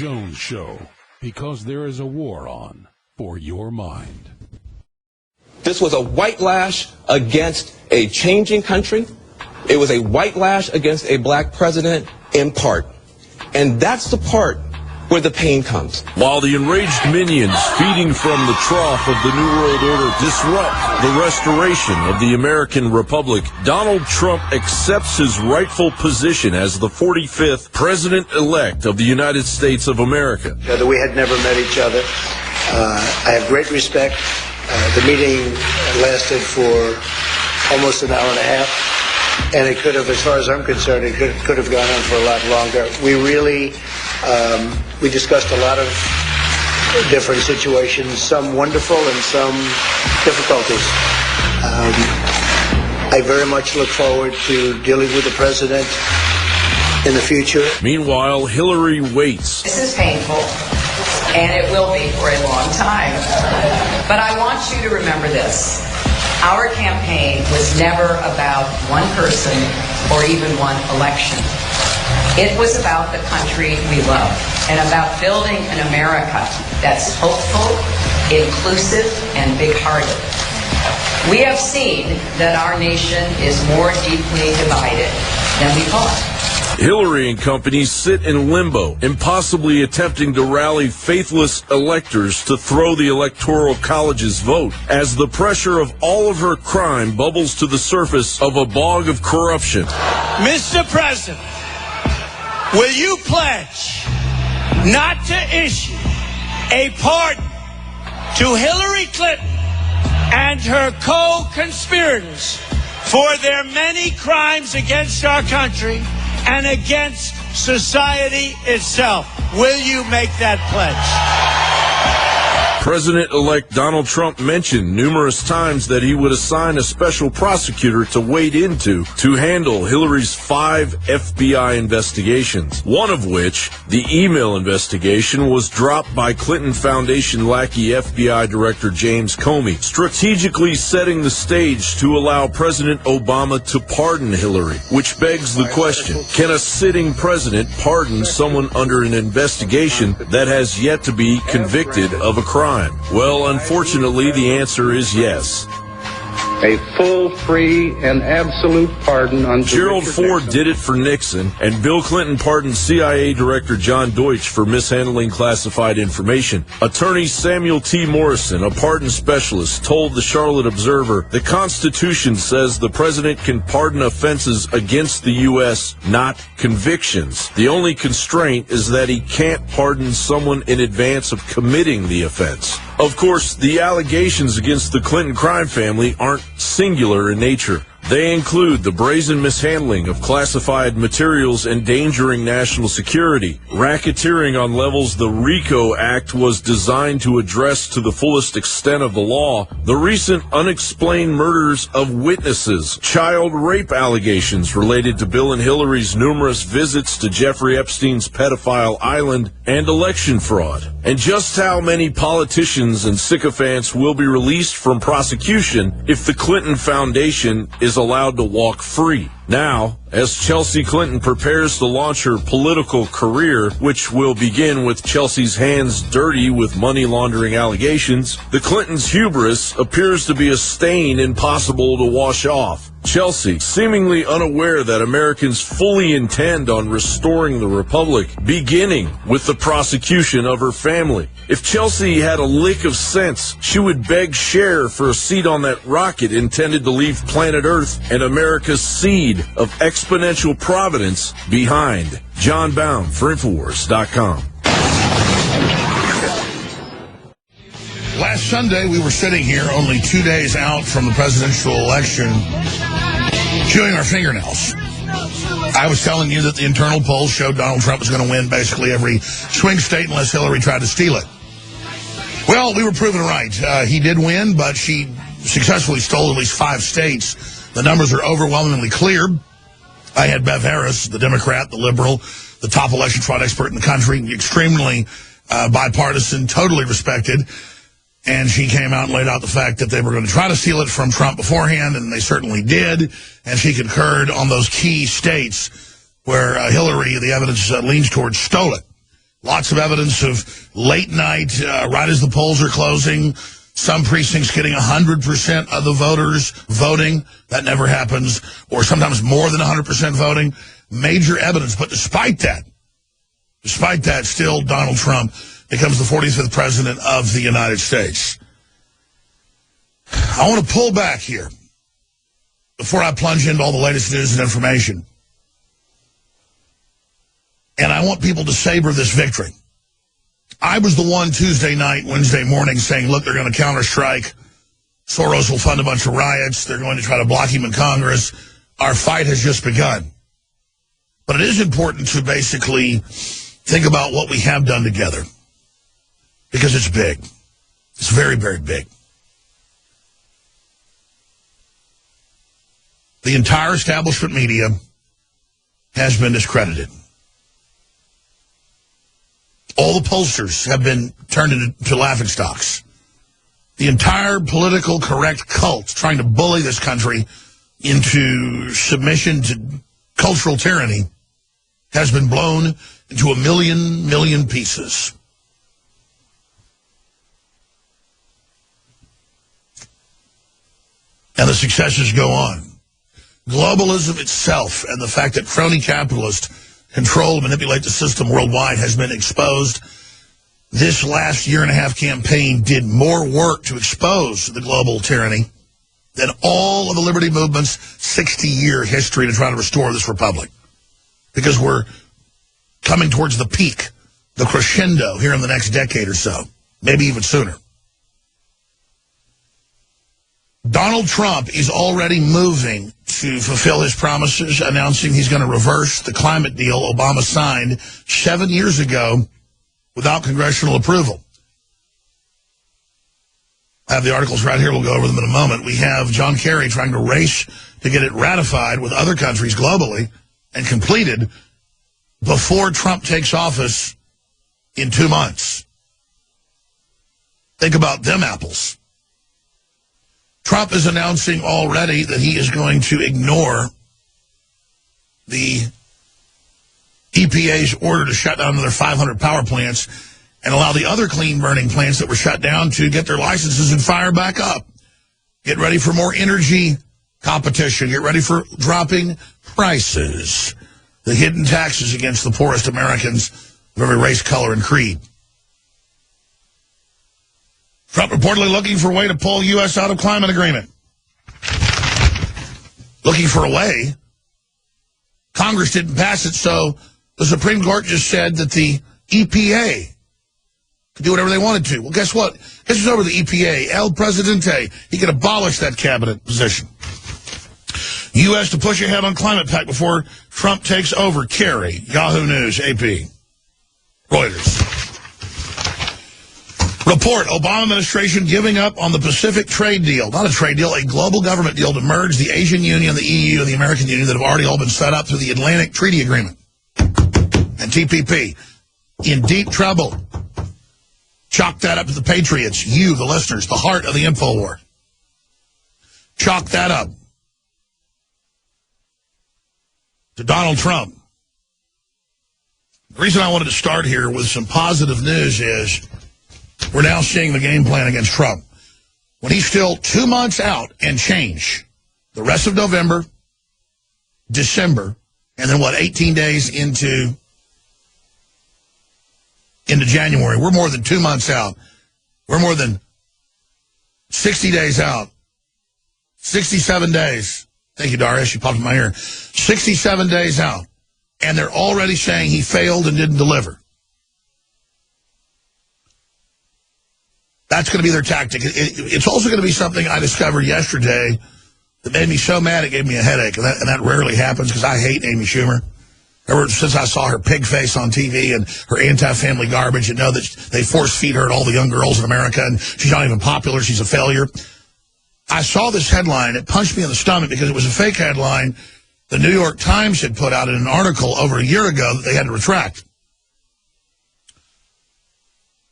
Jones Show, because there is a war on for your mind. This was a white lash against a changing country. It was a white lash against a black president in part. And that's the part where the pain comes. While the enraged minions feeding from the trough of the New World Order disrupt the restoration of the American Republic, Donald Trump accepts his rightful position as the 45th president-elect of the United States of America. We had never met each other. I have great respect. The meeting lasted for almost an hour and a half, and it could have, as far as I'm concerned, it could have gone on for a lot longer. We really, we discussed a lot of different situations, some wonderful and some difficulties. I very much look forward to dealing with the president in the future. Meanwhile, Hillary waits. This is painful, and it will be for a long time. But I want you to remember this. Our campaign was never about one person or even one election. It was about the country we love and about building an America that's hopeful, inclusive, and big-hearted. We have seen that our nation is more deeply divided than we thought. Hillary and company sit in limbo, impossibly attempting to rally faithless electors to throw the Electoral College's vote, as the pressure of all of her crime bubbles to the surface of a bog of corruption. Mr. President, will you pledge not to issue a pardon to Hillary Clinton and her co-conspirators for their many crimes against our country and against society itself? Will you make that pledge? President-elect Donald Trump mentioned numerous times that he would assign a special prosecutor to wade into to handle Hillary's 5 FBI investigations, one of which, the email investigation, was dropped by Clinton Foundation lackey FBI Director James Comey, strategically setting the stage to allow President Obama to pardon Hillary, which begs the question, can a sitting president pardon someone under an investigation that has yet to be convicted of a crime? Well, unfortunately, the answer is yes. A full, free, and absolute pardon unto Gerald Richard Ford Nixon. did it for Nixon, and Bill Clinton pardoned CIA Director John Deutsch for mishandling classified information. Attorney Samuel T. Morrison, a pardon specialist, told the Charlotte Observer, the Constitution says the president can pardon offenses against the U.S., not convictions. The only constraint is that he can't pardon someone in advance of committing the offense. Of course, the allegations against the Clinton crime family aren't singular in nature. They include the brazen mishandling of classified materials endangering national security, racketeering on levels the RICO Act was designed to address to the fullest extent of the law, the recent unexplained murders of witnesses, child rape allegations related to Bill and Hillary's numerous visits to Jeffrey Epstein's pedophile island, and election fraud. And just how many politicians and sycophants will be released from prosecution if the Clinton Foundation is allowed to walk free? Now, as Chelsea Clinton prepares to launch her political career, which will begin with Chelsea's hands dirty with money laundering allegations, the Clintons' hubris appears to be a stain impossible to wash off. Chelsea, seemingly unaware that Americans fully intend on restoring the republic, beginning with the prosecution of her family. If Chelsea had a lick of sense, she would beg Cher for a seat on that rocket intended to leave planet Earth and America's seed of exponential providence behind. John Baum for Infowars.com. Last Sunday, we were sitting here only 2 days out from the presidential election, chewing our fingernails. I was telling you that the internal polls showed Donald Trump was going to win basically every swing state unless Hillary tried to steal it. Well, we were proven right. He did win, but she successfully stole at least 5 states. The numbers are overwhelmingly clear. I had Bev Harris, the Democrat, the liberal, the top election fraud expert in the country, extremely bipartisan, totally respected. And she came out and laid out the fact that they were going to try to steal it from Trump beforehand, and they certainly did. And she concurred on those key states where Hillary, the evidence leans towards, stole it. Lots of evidence of late night, right as the polls are closing, some precincts getting 100% of the voters voting. That never happens. Or sometimes more than 100% voting. Major evidence. But despite that, still Donald Trump becomes the 45th president of the United States. I want to pull back here before I plunge into all the latest news and information. And I want people to savor this victory. I was the one Tuesday night, Wednesday morning saying, look, they're going to counterstrike. Soros will fund a bunch of riots. They're going to try to block him in Congress. Our fight has just begun. But it is important to basically think about what we have done together. Because it's big. It's very, very big. The entire establishment media has been discredited. All the pollsters have been turned into laughingstocks. The entire political correct cult trying to bully this country into submission to cultural tyranny has been blown into a million pieces. And the successes go on. Globalism itself and the fact that crony capitalists control and manipulate the system worldwide has been exposed. This last year-and-a-half campaign did more work to expose the global tyranny than all of the liberty movement's 60-year history to try to restore this republic. Because we're coming towards the peak, the crescendo here in the next decade or so, maybe even sooner. Donald Trump is already moving to fulfill his promises, announcing he's going to reverse the climate deal Obama signed 7 years ago without congressional approval. I have the articles right here. We'll go over them in a moment. We have John Kerry trying to race to get it ratified with other countries globally and completed before Trump takes office in 2 months. Think about them apples. Trump is announcing already that he is going to ignore the EPA's order to shut down another 500 power plants and allow the other clean-burning plants that were shut down to get their licenses and fire back up. Get ready for more energy competition. Get ready for dropping prices. The hidden taxes against the poorest Americans of every race, color, and creed. Trump reportedly looking for a way to pull U.S. out of climate agreement. Looking for a way. Congress didn't pass it, so the Supreme Court just said that the EPA could do whatever they wanted to. Well, guess what? Guess who's over the EPA? El Presidente. He could abolish that cabinet position. U.S. to push ahead on climate pact before Trump takes over. Kerry, Yahoo News, AP, Reuters. Report, Obama administration giving up on the Pacific trade deal. Not a trade deal, a global government deal to merge the Asian Union, the EU, and the American Union that have already all been set up through the Atlantic Treaty Agreement and TPP. In deep trouble. Chalk that up to the Patriots, you, the listeners, the heart of the info war. Chalk that up to Donald Trump. The reason I wanted to start here with some positive news is we're now seeing the game plan against Trump. When he's still 2 months out and change, the rest of November, December, and then 18 days into January. We're more than 2 months out. We're more than 60 days out. 67 days. Thank you, Darius. She popped in my ear. 67 days out. And they're already saying he failed and didn't deliver. That's going to be their tactic. It's also going to be something I discovered yesterday that made me so mad it gave me a headache. And that rarely happens because I hate Amy Schumer. Ever since I saw her pig face on TV and her anti-family garbage and know that they force-feed her to all the young girls in America and she's not even popular, she's a failure. I saw this headline. It punched me in the stomach because it was a fake headline the New York Times had put out in an article over a year ago that they had to retract.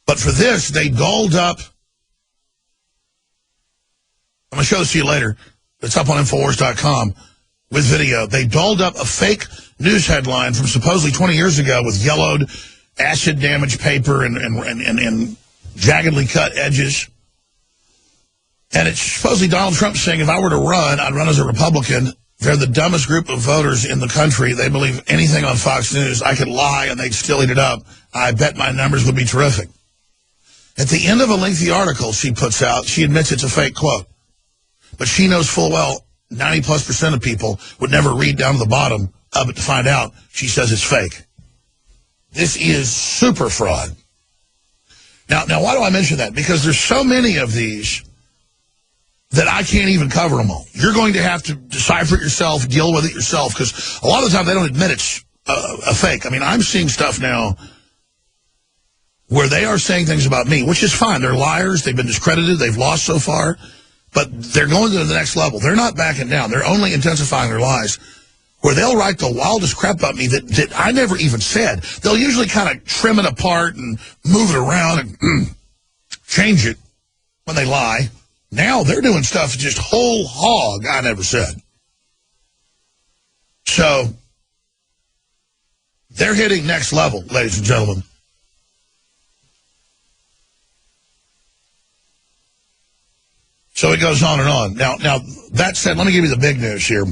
But for this, they dolled up. I'm going to show this to you later. It's up on Infowars.com with video. They dolled up a fake news headline from supposedly 20 years ago with yellowed acid damaged paper and jaggedly cut edges. And it's supposedly Donald Trump saying, if I were to run, I'd run as a Republican. They're the dumbest group of voters in the country. They believe anything on Fox News. I could lie and they'd still eat it up. I bet my numbers would be terrific. At the end of a lengthy article she puts out, she admits it's a fake quote. But she knows full well 90+% of people would never read down to the bottom of it to find out she says it's fake. This is super fraud. Now, why do I mention that? Because there's so many of these that I can't even cover them all. You're going to have to decipher it yourself, deal with it yourself, because a lot of the time they don't admit it's a fake. I mean, I'm seeing stuff now where they are saying things about me, which is fine. They're liars. They've been discredited. They've lost so far. But they're going to the next level. They're not backing down. They're only intensifying their lies, where they'll write the wildest crap about me that I never even said. They'll usually kind of trim it apart and move it around and change it when they lie. Now they're doing stuff just whole hog I never said. So they're hitting next level, ladies and gentlemen. So it goes on and on. Now, that said, let me give you the big news here.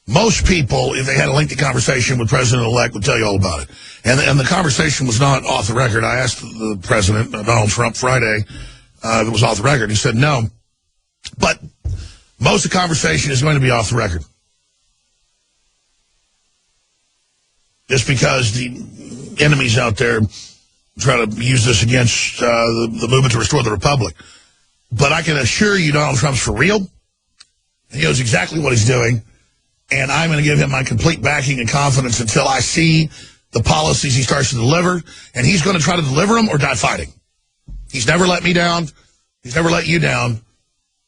Most people, if they had a lengthy conversation with President-elect, would tell you all about it. And the conversation was not off the record. I asked the President, Donald Trump, Friday, if it was off the record. He said no. But most of the conversation is going to be off the record. Just because the enemies out there try to use this against the movement to restore the republic. But I can assure you Donald Trump's for real. He knows exactly what he's doing. And I'm going to give him my complete backing and confidence until I see the policies he starts to deliver. And he's going to try to deliver them or die fighting. He's never let me down. He's never let you down.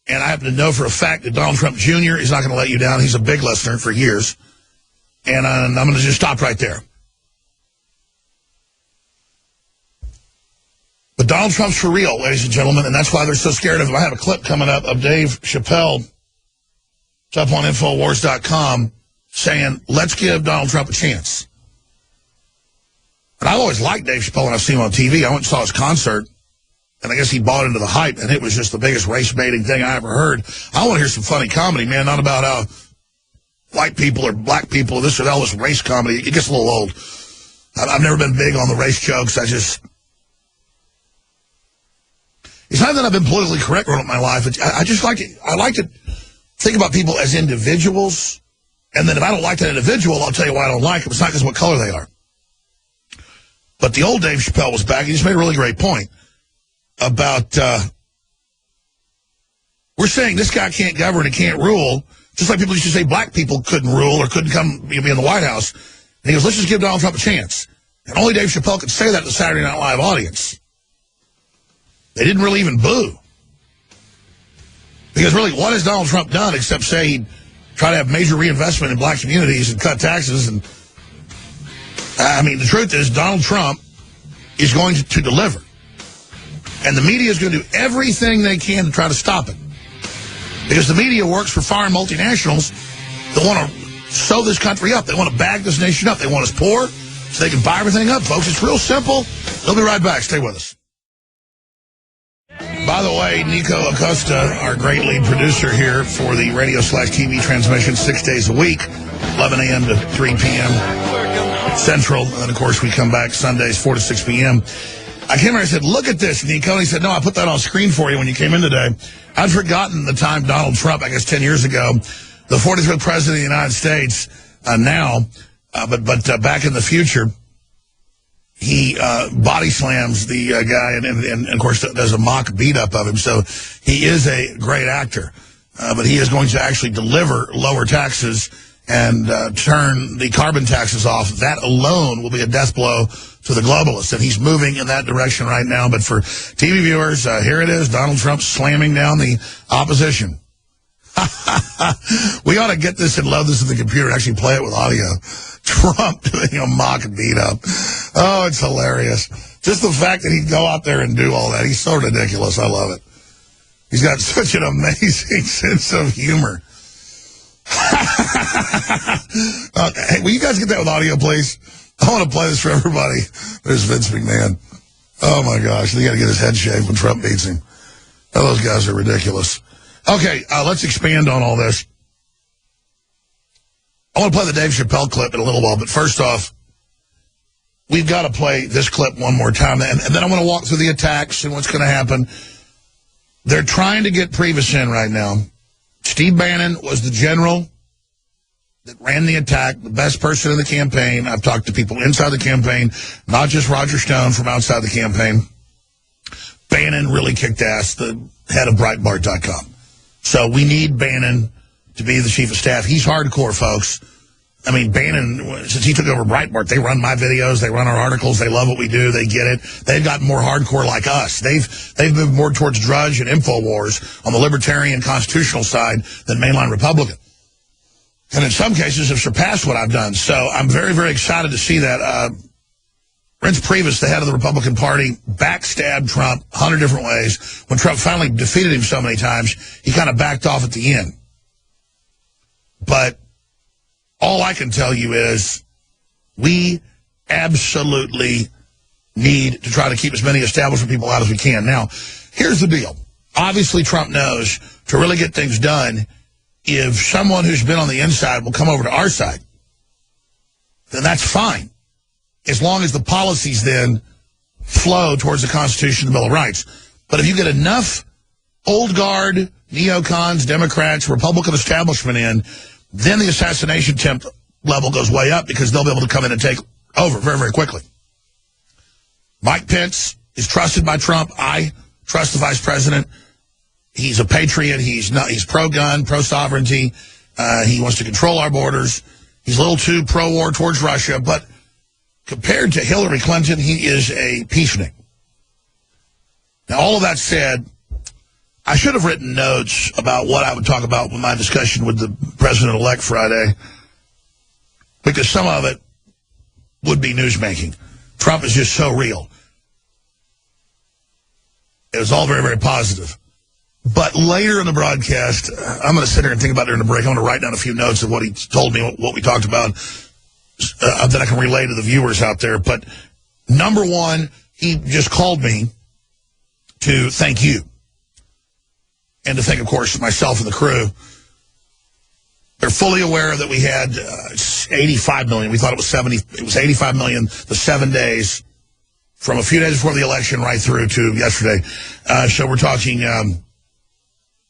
And I happen to know for a fact that Donald Trump Jr. is not going to let you down. He's a big listener for years. And I'm going to just stop right there. But Donald Trump's for real, ladies and gentlemen, and that's why they're so scared of him. I have a clip coming up of Dave Chappelle. It's up on Infowars.com saying, let's give Donald Trump a chance. And I've always liked Dave Chappelle when I've seen him on TV. I went and saw his concert, and I guess he bought into the hype, and it was just the biggest race-baiting thing I ever heard. I want to hear some funny comedy, man, not about how white people or black people, this or that, all this race comedy. It gets a little old. I've never been big on the race jokes. It's not that I've been politically correct all my life. I just like it. I like to think about people as individuals, and then if I don't like that individual, I'll tell you why I don't like them. It's not because of what color they are. But the old Dave Chappelle was back. He just made a really great point about we're saying this guy can't govern and can't rule, just like people used to say black people couldn't rule or couldn't come be in the White House. And he goes, let's just give Donald Trump a chance. And only Dave Chappelle could say that to the Saturday Night Live audience. They didn't really even boo. Because really, what has Donald Trump done except say he'd try to have major reinvestment in black communities and cut taxes? And I mean, the truth is Donald Trump is going to deliver. And the media is going to do everything they can to try to stop it. Because the media works for foreign multinationals that want to sew this country up. They want to bag this nation up. They want us poor so they can buy everything up, folks. It's real simple. They'll be right back. Stay with us. By the way, Nico Acosta, our great lead producer here for the radio/TV transmission 6 days a week, 11 a.m. to 3 p.m. Central. And then, of course, we come back Sundays, 4 to 6 p.m. I came here and I said, look at this, Nico. And he said, no, I put that on screen for you when you came in today. I'd forgotten the time Donald Trump, I guess 10 years ago, the 45th president of the United States but back in the future, he body slams the guy and, of course, does a mock beat-up of him. So he is a great actor. But he is going to actually deliver lower taxes and turn the carbon taxes off. That alone will be a death blow to the globalists. And he's moving in that direction right now. But for TV viewers, here it is, Donald Trump slamming down the opposition. We ought to get this and load this in the computer and actually play it with audio. Trump doing a mock beat-up. Oh, it's hilarious. Just the fact that he'd go out there and do all that. He's so ridiculous. I love it. He's got such an amazing sense of humor. Hey, will you guys get that with audio, please? I want to play this for everybody. There's Vince McMahon. Oh, my gosh. They got to get his head shaved when Trump beats him. Oh, those guys are ridiculous. Okay, let's expand on all this. I want to play the Dave Chappelle clip in a little while, but first off, we've got to play this clip one more time, and then I want to walk through the attacks and what's going to happen. They're trying to get Priebus in right now. Steve Bannon was the general that ran the attack, the best person in the campaign. I've talked to people inside the campaign, not just Roger Stone from outside the campaign. Bannon really kicked ass, the head of Breitbart.com. So we need Bannon to be the chief of staff. He's hardcore, folks. I mean, Bannon, since he took over Breitbart, they run my videos, they run our articles, they love what we do, they get it. They've gotten more hardcore like us. They've moved more towards Drudge and InfoWars on the libertarian constitutional side than mainline Republican. And in some cases have surpassed what I've done. So I'm very, very excited to see that. Reince Priebus, the head of the Republican Party, backstabbed Trump 100 different ways. When Trump finally defeated him so many times, he kind of backed off at the end. But all I can tell you is we absolutely need to try to keep as many establishment people out as we can. Now, here's the deal. Obviously, Trump knows to really get things done, if someone who's been on the inside will come over to our side, then that's fine, as long as the policies then flow towards the Constitution and the Bill of Rights. But if you get enough old guard, neocons, Democrats, Republican establishment in, then the assassination attempt level goes way up because they'll be able to come in and take over very, very quickly. Mike Pence is trusted by Trump. I trust the vice president. He's a patriot. He's pro-gun, pro-sovereignty. He wants to control our borders. He's a little too pro-war towards Russia. But compared to Hillary Clinton, he is a peacenik. Now, all of that said, I should have written notes about what I would talk about with my discussion with the president-elect Friday, because some of it would be newsmaking. Trump is just so real. It was all very, very positive. But later in the broadcast, I'm going to sit here and think about it during the break. I'm going to write down a few notes of what he told me, what we talked about, that I can relay to the viewers out there. But number one, he just called me to thank you. And to thank, of course, myself and the crew. They're fully aware that we had 85 million. We thought it was 70. It was 85 million the 7 days from a few days before the election right through to yesterday. So we're talking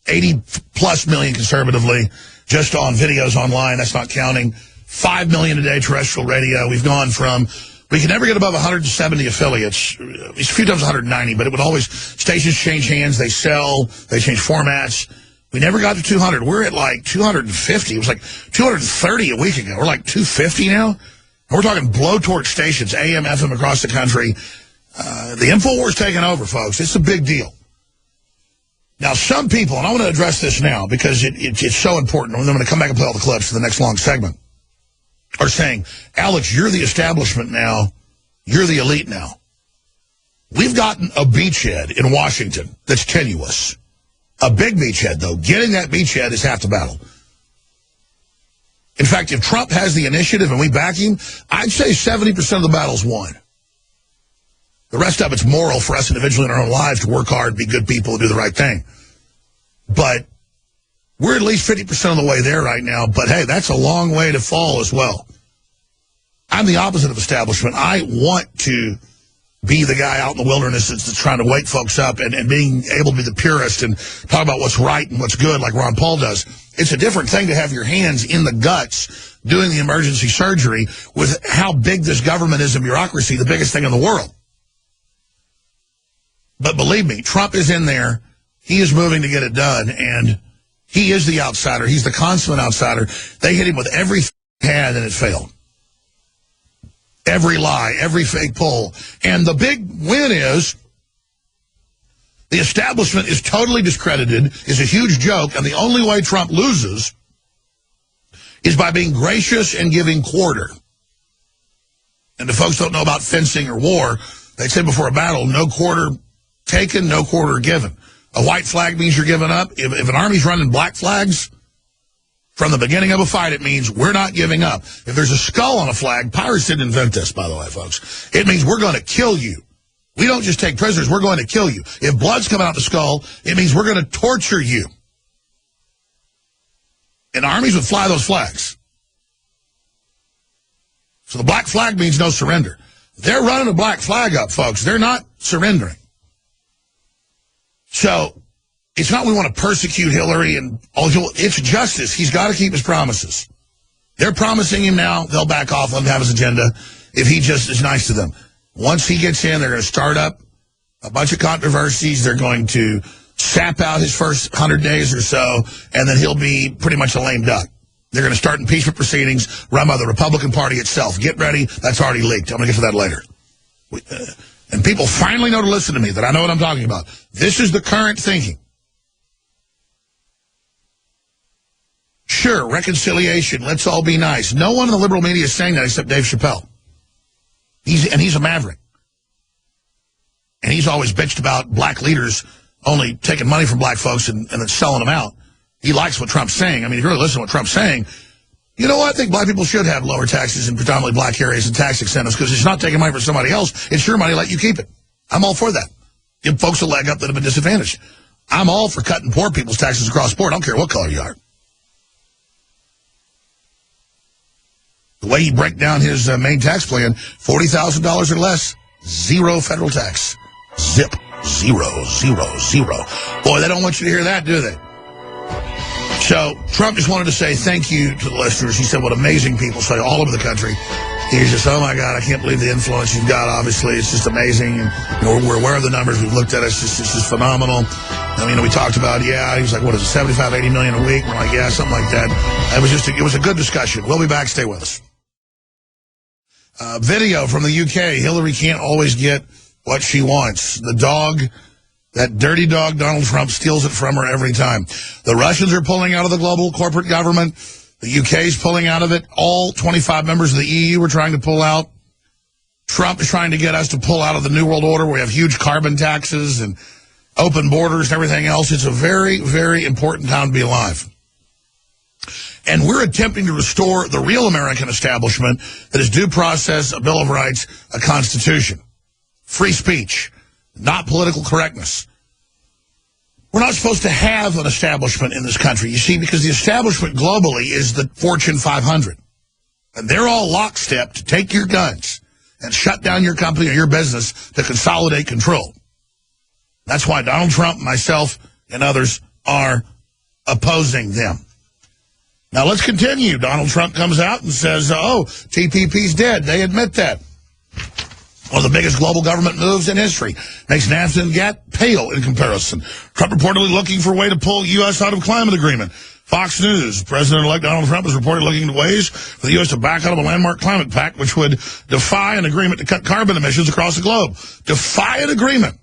80-plus million conservatively just on videos online. That's not counting 5 million a day terrestrial radio. We've gone from... We can never get above 170 affiliates. It's a few times 190, but it would always... Stations change hands, they sell, they change formats. We never got to 200. We're at like 250. It was like 230 a week ago. We're like 250 now. And we're talking blowtorch stations, AM, FM across the country. The InfoWars taking over, folks. It's a big deal. Now, some people, and I want to address this now because it's so important. I'm going to come back and play all the clips for the next long segment. Are saying, Alex, you're the establishment now. You're the elite now. We've gotten a beachhead in Washington that's tenuous. A big beachhead, though. Getting that beachhead is half the battle. In fact, if Trump has the initiative and we back him, I'd say 70% of the battle's won. The rest of it's moral for us individually in our own lives to work hard, be good people, and do the right thing. But we're at least 50% of the way there right now, but hey, that's a long way to fall as well. I'm the opposite of establishment. I want to be the guy out in the wilderness that's trying to wake folks up and being able to be the purist and talk about what's right and what's good like Ron Paul does. It's a different thing to have your hands in the guts doing the emergency surgery with how big this government is and bureaucracy, the biggest thing in the world. But believe me, Trump is in there. He is moving to get it done, and he is the outsider. He's the consummate outsider. They hit him with everything he had, and it failed. Every lie, every fake poll. And the big win is the establishment is totally discredited, is a huge joke, and the only way Trump loses is by being gracious and giving quarter. And if folks don't know about fencing or war, they say before a battle, no quarter taken, no quarter given. A white flag means you're giving up. If an army's running black flags, From the beginning of a fight, it means we're not giving up. If there's a skull on a flag, pirates didn't invent this, by the way, folks. It means we're going to kill you. We don't just take prisoners, we're going to kill you. If blood's coming out the skull, it means we're going to torture you. And armies would fly those flags. So the black flag means no surrender. They're running a black flag up, folks. They're not surrendering. So it's not we want to persecute Hillary and all. It's justice. He's got to keep his promises. They're promising him now they'll back off, let him have his agenda if he just is nice to them. Once he gets in, they're going to start up a bunch of controversies. They're going to sap out his first 100 days or so, and then he'll be pretty much a lame duck. They're going to start impeachment proceedings run by the Republican Party itself. Get ready. That's already leaked. I'm going to get to that later. And people finally know to listen to me, that I know what I'm talking about. This is the current thinking. Sure, reconciliation. Let's all be nice. No one in the liberal media is saying that except Dave Chappelle. He's a maverick. And he's always bitched about black leaders only taking money from black folks and then selling them out. He likes what Trump's saying. I mean, if you really listen to what Trump's saying, you know what? I think black people should have lower taxes in predominantly black areas and tax incentives because it's not taking money from somebody else. It's your money. Let you keep it. I'm all for that. Give folks a leg up that have been disadvantaged. I'm all for cutting poor people's taxes across the board. I don't care what color you are. The way you break down his main tax plan, $40,000 or less, zero federal tax. Zip. Zero, zero, zero. Boy, they don't want you to hear that, do they? So Trump just wanted to say thank you to the listeners. He said what amazing people say all over the country. He's just, oh, my God, I can't believe the influence you've got, obviously. It's just amazing. And we're aware of the numbers. We've looked at it. It's just phenomenal. I mean, we talked about, yeah, he was like, what is it, 75, 80 million a week? We're like, yeah, something like that. It was a good discussion. We'll be back. Stay with us. Video from the UK. Hillary can't always get what she wants. The dog, that dirty dog, Donald Trump, steals it from her every time. The Russians are pulling out of the global corporate government. The UK's pulling out of it. All 25 members of the EU are trying to pull out. Trump is trying to get us to pull out of the New World Order where we have huge carbon taxes and open borders and everything else. It's a very, very important time to be alive. And we're attempting to restore the real American establishment that is due process, a Bill of Rights, a Constitution, free speech, not political correctness. We're not supposed to have an establishment in this country, you see, because the establishment globally is the Fortune 500. And they're all lockstep to take your guns and shut down your company or your business to consolidate control. That's why Donald Trump, myself, and others are opposing them. Now, let's continue. Donald Trump comes out and says, oh, TPP's dead. They admit that. One of the biggest global government moves in history. Makes NAFTA and GATT pale in comparison. Trump reportedly looking for a way to pull U.S. out of climate agreement. Fox News, President-elect Donald Trump is reportedly looking into ways for the U.S. to back out of a landmark climate pact, which would defy an agreement to cut carbon emissions across the globe. Defy an agreement.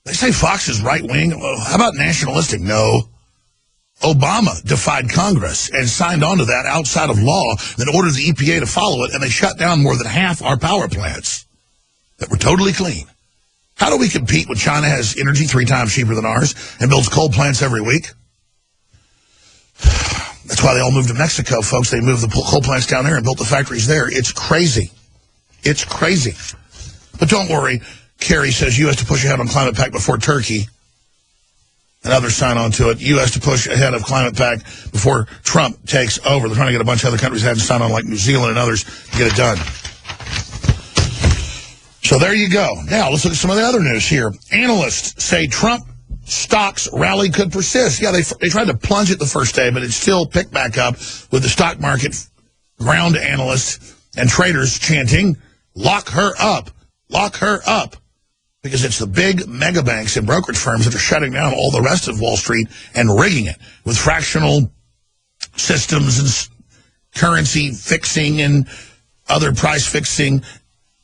They say Fox is right-wing. Well, how about nationalistic? No. Obama defied Congress and signed on to that outside of law that ordered the EPA to follow it, and they shut down more than half our power plants that were totally clean. How do we compete when China has energy 3 times cheaper than ours and builds coal plants every week? That's why they all moved to Mexico, folks. They moved the coal plants down there and built the factories there. It's crazy. It's crazy. But don't worry. Kerry says U.S. to push ahead on climate pact before Turkey and others sign on to it. U.S. to push ahead of climate pact before Trump takes over. They're trying to get a bunch of other countries ahead to sign on, like New Zealand and others, to get it done. So there you go. Now, let's look at some of the other news here. Analysts say Trump stocks rally could persist. Yeah, they tried to plunge it the first day, but it still picked back up with the stock market ground analysts and traders chanting, lock her up, lock her up. Because it's the big mega banks and brokerage firms that are shutting down all the rest of Wall Street and rigging it with fractional systems and currency fixing and other price fixing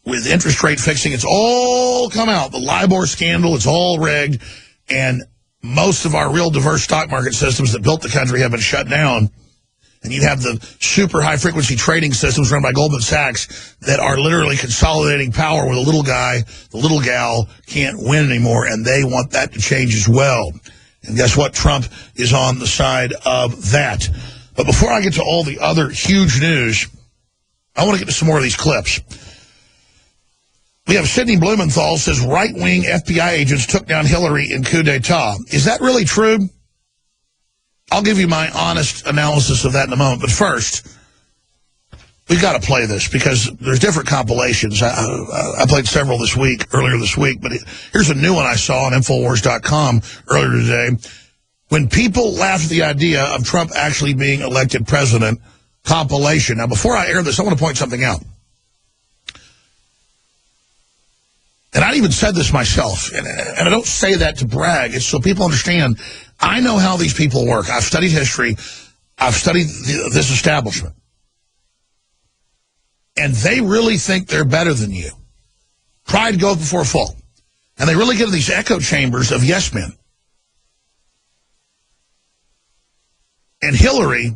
with interest rate fixing. It's all come out. The LIBOR scandal, it's all rigged. And most of our real diverse stock market systems that built the country have been shut down. And you have the super high-frequency trading systems run by Goldman Sachs that are literally consolidating power where the little guy, the little gal can't win anymore, and they want that to change as well. And guess what? Trump is on the side of that. But before I get to all the other huge news, I want to get to some more of these clips. We have Sidney Blumenthal says right-wing FBI agents took down Hillary in coup d'etat. Is that really true? I'll give you my honest analysis of that in a moment. But first, we've got to play this because there's different compilations. I played several earlier this week, but here's a new one I saw on Infowars.com earlier today. When people laughed at the idea of Trump actually being elected president, compilation. Now, before I air this, I want to point something out. And I even said this myself, and I don't say that to brag. It's so people understand. I know how these people work. I've studied history. I've studied this establishment. And they really think they're better than you. Pride goes before a fall. And they really get in these echo chambers of yes men. And Hillary,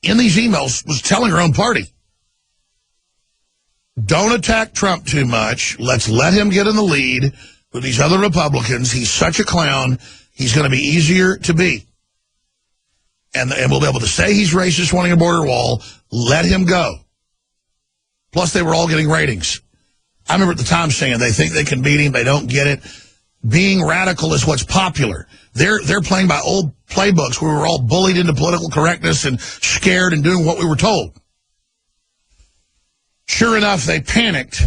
in these emails, was telling her own party, don't attack Trump too much. Let's let him get in the lead with these other Republicans. He's such a clown. He's going to be easier to beat. And we'll be able to say he's racist, wanting a border wall. Let him go. Plus, they were all getting ratings. I remember at the time saying they think they can beat him. They don't get it. Being radical is what's popular. They're playing by old playbooks where we were all bullied into political correctness and scared and doing what we were told. Sure enough, they panicked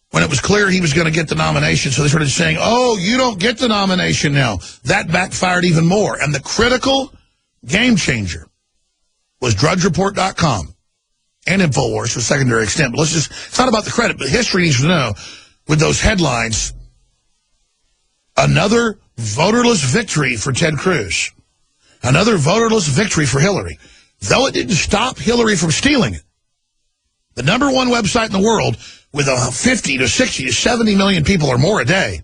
when it was clear he was going to get the nomination. So they started saying, oh, you don't get the nomination now. That backfired even more. And the critical game changer was DrudgeReport.com and InfoWars to a secondary extent. But it's not about the credit, but history needs to know with those headlines, another voterless victory for Ted Cruz, another voterless victory for Hillary. Though it didn't stop Hillary from stealing it. The number one website in the world with 50 to 60 to 70 million people or more a day,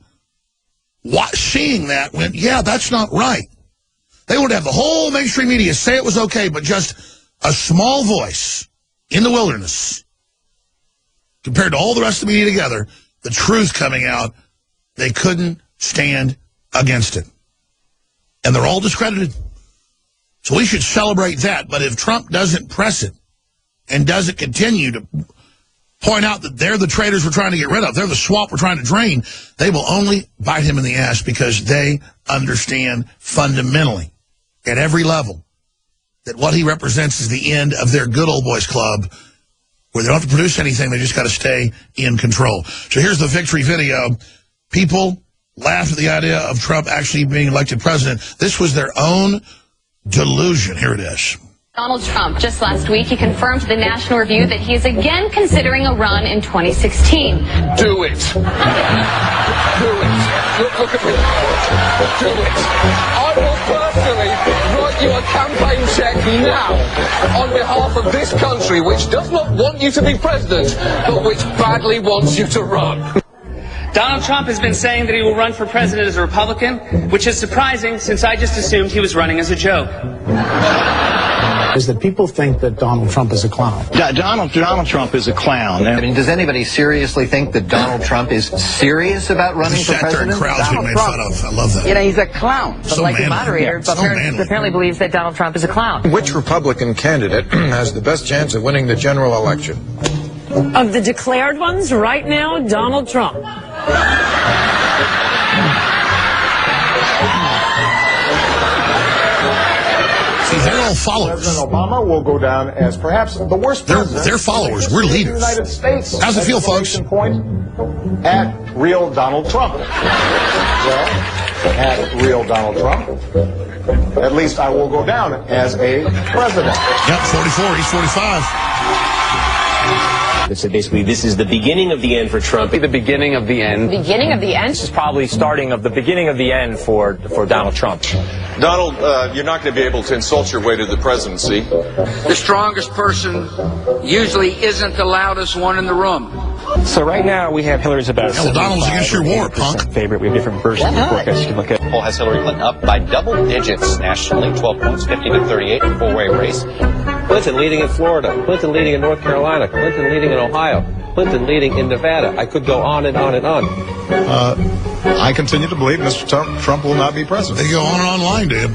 seeing that went, yeah, that's not right. They would have the whole mainstream media say it was okay, but just a small voice in the wilderness compared to all the rest of the media together, the truth coming out, they couldn't stand against it. And they're all discredited. So we should celebrate that. But if Trump doesn't press it and doesn't continue to point out that they're the traitors we're trying to get rid of, they're the swamp we're trying to drain, they will only bite him in the ass because they understand fundamentally at every level that what he represents is the end of their good old boys club where they don't have to produce anything, they just got to stay in control. So here's the victory video. People laughed at the idea of Trump actually being elected president. This was their own delusion. Here it is. Donald Trump, just last week, he confirmed to the National Review that he is again considering a run in 2016. Do it. Do it. Look at me. Do it. I will personally write you a campaign check now on behalf of this country, which does not want you to be president, but which badly wants you to run. Donald Trump has been saying that he will run for president as a Republican, which is surprising since I just assumed he was running as a joke. Is that people think that Donald Trump is a clown. Donald Trump is a clown. I mean, does anybody seriously think that Donald Trump is serious about running for president? Crowds being made fun of. I love that. You know, he's a clown. So like the moderator apparently believes that Donald Trump is a clown. Which Republican candidate has the best chance of winning the general election? Of the declared ones right now, Donald Trump. See, they're all followers. President Obama will go down as perhaps the worst president. They're followers. We're leaders. In the United States. How's it feel, folks? Point at real Donald Trump. Well, at real Donald Trump. At least I will go down as a president. Yep, 44. He's 45. So basically, this is the beginning of the end for Trump. The beginning of the end. Beginning of the end? This is probably starting of the beginning of the end for Donald Trump. Donald, you're not going to be able to insult your way to the presidency. The strongest person usually isn't the loudest one in the room. So right now we have Hillary's about Donald's against your war, punk. Favorite. We have different versions of the forecast you can look at. Poll has Hillary Clinton up by double digits nationally, 12 points, 50 to 38, a four-way race. Clinton leading in Florida, Clinton leading in North Carolina, Clinton leading in Ohio. Clinton leading in Nevada. I could go on and on and on. I continue to believe Mr. Trump will not be president. They go on and online, dude.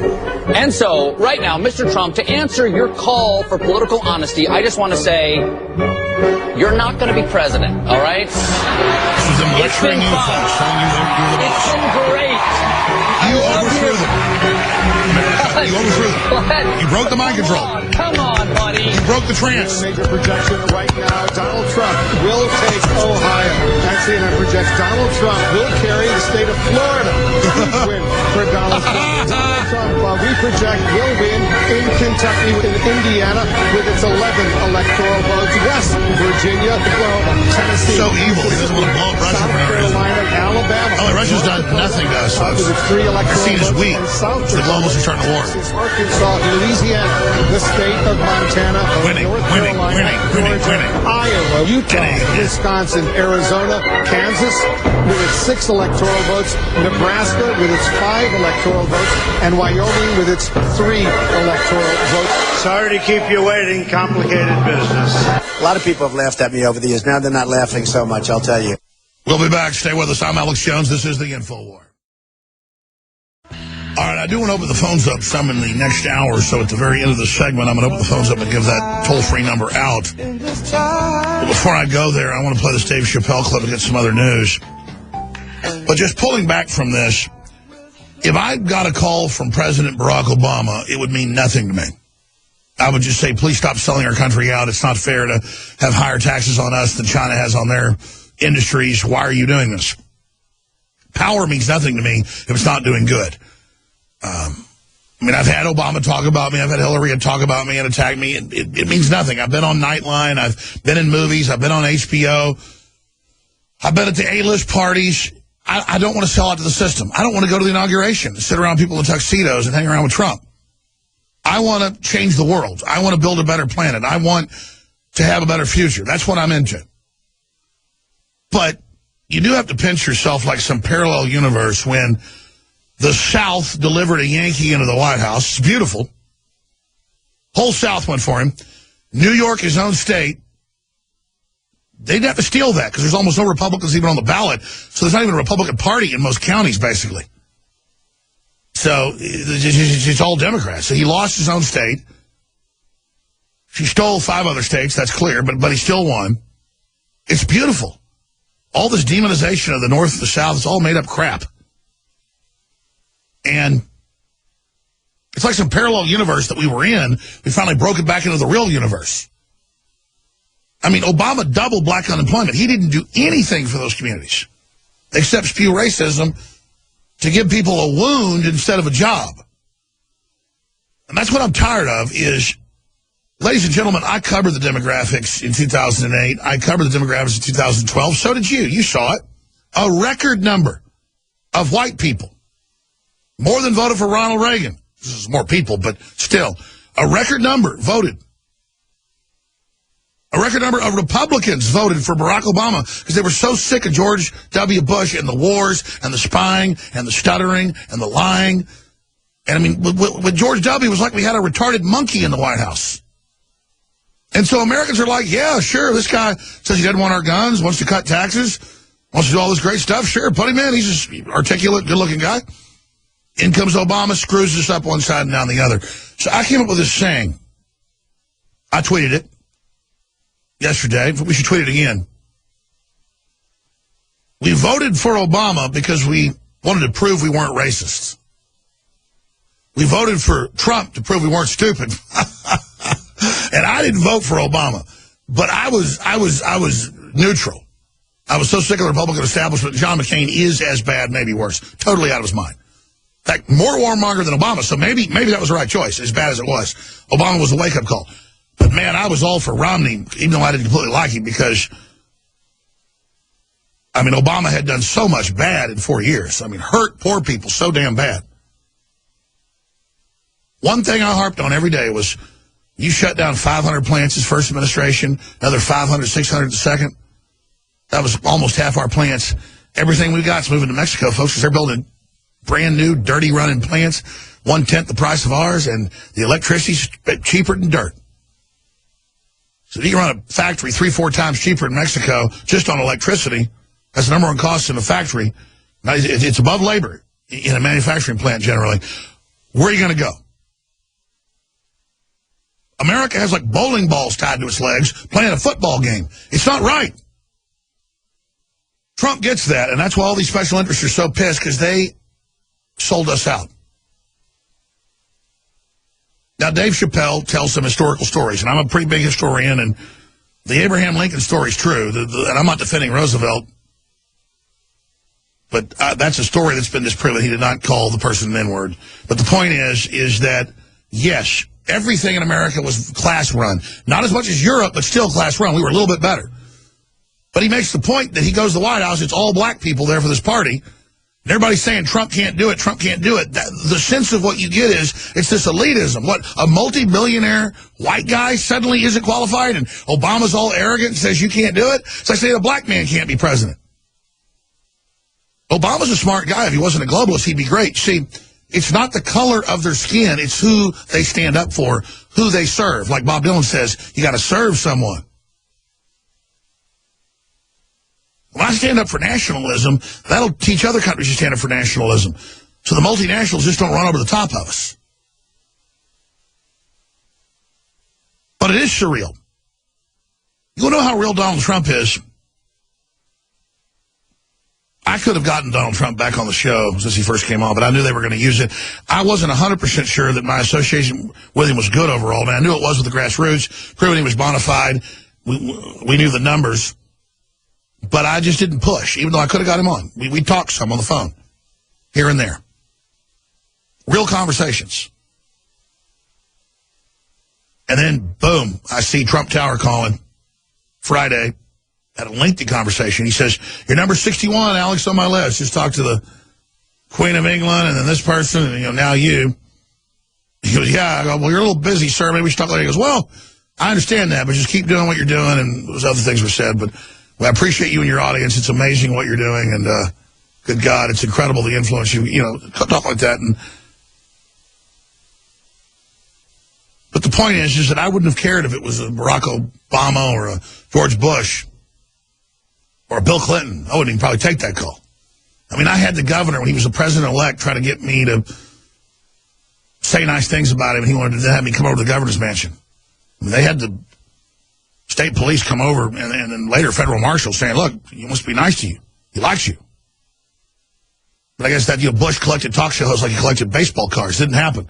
And so, right now, Mr. Trump, to answer your call for political honesty, I just want to say, you're not going to be president, all right? This is them lecturing you, folks, telling you you're the boss. It's been great. You overthrew them. You overthrew them. You broke the mind control. Come on, buddy. You broke the trance. Major projection right now, Donald Trump will take Ohio. And CNN projects Donald Trump will carry the state of Florida. Huge win for Donald Trump. Donald Trump, we project, will win in Kentucky, in Indiana, with its 11 electoral votes. West Virginia, Oklahoma, Tennessee. So evil. He doesn't want to blow up Russia. South Carolina, Alabama. Oh, Russia's done nothing to us, folks. I've seen his weak. The globalists are starting to war. Arkansas, Louisiana, the state of Montana, North Carolina, Georgia, Iowa, Utah, Wisconsin, Arizona, Kansas with its 6 electoral votes, Nebraska with its 5 electoral votes, and Wyoming with its 3 electoral votes. Sorry to keep you waiting. Complicated business. A lot of people have laughed at me over the years. Now they're not laughing so much, I'll tell you. We'll be back. Stay with us. I'm Alex Jones. This is the InfoWar. All right, I do want to open the phones up some in the next hour, so at the very end of the segment, I'm going to open the phones up and give that toll-free number out. But before I go there, I want to play this Dave Chappelle clip and get some other news. But just pulling back from this, if I got a call from President Barack Obama, it would mean nothing to me. I would just say, please stop selling our country out. It's not fair to have higher taxes on us than China has on their industries. Why are you doing this? Power means nothing to me if it's not doing good. I mean, I've had Obama talk about me. I've had Hillary talk about me and attack me. It means nothing. I've been on Nightline. I've been in movies. I've been on HBO. I've been at the A-list parties. I don't want to sell out to the system. I don't want to go to the inauguration and sit around people in tuxedos and hang around with Trump. I want to change the world. I want to build a better planet. I want to have a better future. That's what I'm into. But you do have to pinch yourself like some parallel universe when the South delivered a Yankee into the White House. It's beautiful. Whole South went for him. New York, his own state, they'd have to steal that because there's almost no Republicans even on the ballot. So there's not even a Republican Party in most counties, basically. So it's all Democrats. So he lost his own state. He stole 5 other states, that's clear, but he still won. It's beautiful. All this demonization of the North and the South, it's all made up crap. And it's like some parallel universe that we were in. We finally broke it back into the real universe. I mean, Obama doubled black unemployment. He didn't do anything for those communities except spew racism to give people a wound instead of a job. And that's what I'm tired of is, ladies and gentlemen, I covered the demographics in 2008. I covered the demographics in 2012. So did you. You saw it. A record number of white people. More than voted for Ronald Reagan. This is more people, but still. A record number voted. A record number of Republicans voted for Barack Obama because they were so sick of George W. Bush and the wars and the spying and the stuttering and the lying. And I mean, with George W., it was like we had a retarded monkey in the White House. And so Americans are like, yeah, sure, this guy says he doesn't want our guns, wants to cut taxes, wants to do all this great stuff. Sure, put him in. He's an articulate, good-looking guy. In comes Obama, screws us up one side and down the other. So I came up with this saying. I tweeted it yesterday. We should tweet it again. We voted for Obama because we wanted to prove we weren't racists. We voted for Trump to prove we weren't stupid. And I didn't vote for Obama, but I was neutral. I was so sick of the Republican establishment. John McCain is as bad, maybe worse. Totally out of his mind. In fact, more warmonger than Obama, so maybe that was the right choice, as bad as it was. Obama was a wake-up call. But, man, I was all for Romney, even though I didn't completely like him, because, I mean, Obama had done so much bad in 4 years. I mean, hurt poor people so damn bad. One thing I harped on every day was, you shut down 500 plants his first administration, another 500, 600 the second. That was almost half our plants. Everything we got's moving to Mexico, folks, because they're building brand new, dirty running plants, 1/10 the price of ours, and the electricity's cheaper than dirt. So you can run a factory 3-4 times cheaper in Mexico just on electricity. That's the number one cost in a factory. Now, it's above labor in a manufacturing plant generally. Where are you going to go? America has like bowling balls tied to its legs playing a football game. It's not right. Trump gets that, and that's why all these special interests are so pissed, because they sold us out. Now, Dave Chappelle tells some historical stories, and I'm a pretty big historian, and the Abraham Lincoln story is true, and I'm not defending Roosevelt, but that's a story that's been disproven. He did not call the person an N-word. But the point is that, yes, everything in America was class run. Not as much as Europe, but still class run. We were a little bit better. But he makes the point that he goes to the White House, it's all black people there for this party. And everybody's saying Trump can't do it, Trump can't do it. The sense of what you get is it's this elitism. What, a multi-billionaire white guy suddenly isn't qualified and Obama's all arrogant and says you can't do it? It's like saying a black man can't be president. Obama's a smart guy. If he wasn't a globalist, he'd be great. See, it's not the color of their skin. It's who they stand up for, who they serve. Like Bob Dylan says, you got to serve someone. When I stand up for nationalism, that'll teach other countries to stand up for nationalism. So the multinationals just don't run over the top of us. But it is surreal. You want to know how real Donald Trump is? I could have gotten Donald Trump back on the show since he first came on, but I knew they were going to use it. I wasn't 100% sure that my association with him was good overall. Now, I knew it was with the grassroots, proving he was bona fide. We knew the numbers. But I just didn't push, even though I could have got him on. We talked some on the phone, here and there. Real conversations. And then, boom, I see Trump Tower calling Friday. Had a lengthy conversation. He says, you're number 61, Alex, on my list. Just talked to the Queen of England and then this person and, now you. He goes, yeah. I go, well, you're a little busy, sir. Maybe we should talk later. He goes, well, I understand that, but just keep doing what you're doing. And those other things were said, but I appreciate you and your audience. It's amazing what you're doing, and good God, it's incredible the influence you talk like that. But the point is that I wouldn't have cared if it was a Barack Obama or a George Bush or a Bill Clinton. I wouldn't even probably take that call. I mean, I had the governor, when he was the president-elect, try to get me to say nice things about him, and he wanted to have me come over to the governor's mansion. I mean, they had the state police come over, and then later federal marshals saying, look, he must be nice to you. He likes you. But I guess that Bush collected talk show hosts like he collected baseball cards. Didn't happen.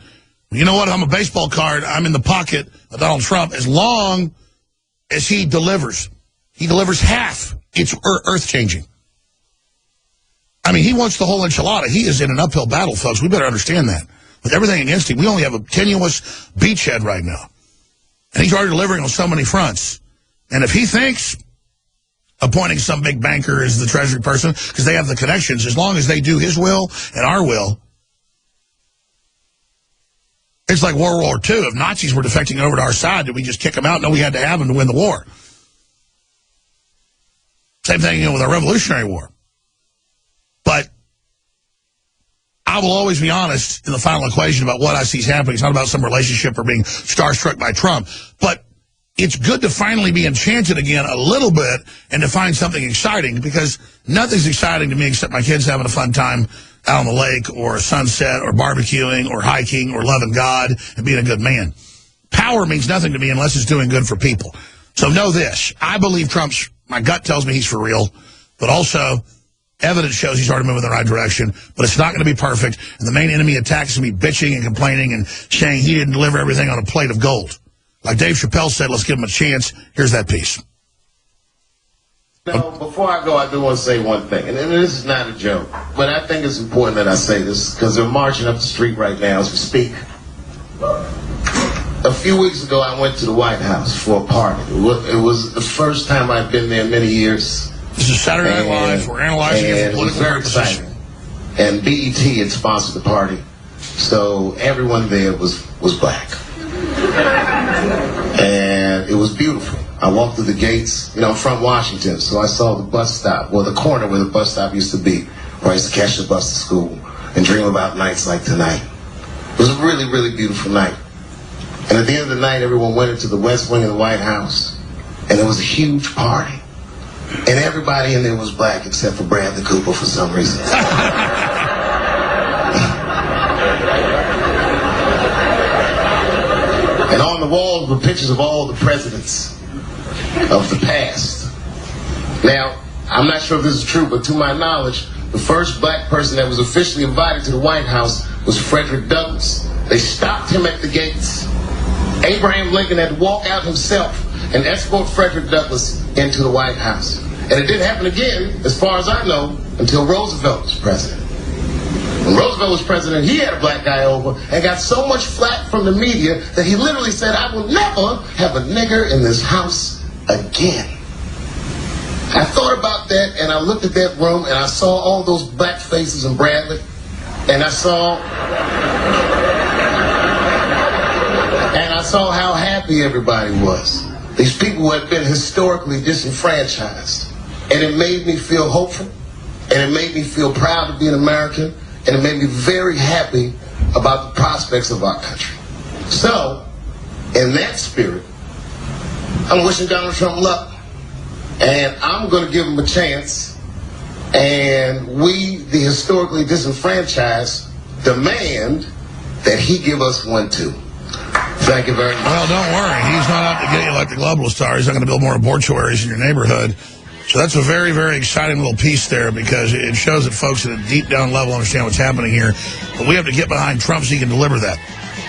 You know what? I'm a baseball card. I'm in the pocket of Donald Trump as long as he delivers. He delivers half. It's earth-changing. I mean, he wants the whole enchilada. He is in an uphill battle, folks. We better understand that. With everything against him, we only have a tenuous beachhead right now. And he's already delivering on so many fronts. And if he thinks appointing some big banker as the Treasury person, because they have the connections, as long as they do his will and our will, it's like World War II. If Nazis were defecting over to our side, did we just kick them out? No, we had to have them to win the war. Same thing, with our Revolutionary War. But I will always be honest in the final equation about what I see is happening. It's not about some relationship or being starstruck by Trump, but it's good to finally be enchanted again a little bit and to find something exciting, because nothing's exciting to me except my kids having a fun time out on the lake or a sunset or barbecuing or hiking or loving God and being a good man. Power means nothing to me unless it's doing good for people. So know this. I believe my gut tells me he's for real, but also evidence shows he's already moving in the right direction, but it's not going to be perfect. And the main enemy attack is going to be bitching and complaining and saying he didn't deliver everything on a plate of gold. Like Dave Chappelle said, let's give him a chance. Here's that piece. Now, before I go, I do want to say one thing, and this is not a joke, but I think it's important that I say this, because they're marching up the street right now as we speak. A few weeks ago, I went to the White House for a party. It was the first time I'd been there in many years. This is Saturday Night Live. We're analyzing it for political purposes. And BET had sponsored the party, so everyone there was black. And it was beautiful. I walked through the gates, I'm from Washington, so I saw the bus stop, the corner where the bus stop used to be, where I used to catch the bus to school and dream about nights like tonight. It was a really, really beautiful night. And at the end of the night, everyone went into the West Wing of the White House, and it was a huge party. And everybody in there was black except for Bradley Cooper for some reason. And on the walls were pictures of all the presidents of the past. Now, I'm not sure if this is true, but to my knowledge, the first black person that was officially invited to the White House was Frederick Douglass. They stopped him at the gates. Abraham Lincoln had to walk out himself and escort Frederick Douglass into the White House. And it didn't happen again, as far as I know, until Roosevelt was president. When Roosevelt was president, he had a black guy over and got so much flack from the media that he literally said, "I will never have a nigger in this house again." I thought about that, and I looked at that room, and I saw all those black faces in Bradley, and I saw how happy everybody was. These people who had been historically disenfranchised. And it made me feel hopeful, and it made me feel proud to be an American, and it made me very happy about the prospects of our country. So, in that spirit, I'm wishing Donald Trump luck. And I'm going to give him a chance. And we, the historically disenfranchised, demand that he give us one too. Thank you very much. Well, don't worry. He's not out to get you like the globalist are. He's not going to build more abortuaries in your neighborhood. So that's a very, very exciting little piece there, because it shows that folks at a deep down level understand what's happening here. But we have to get behind Trump so he can deliver that.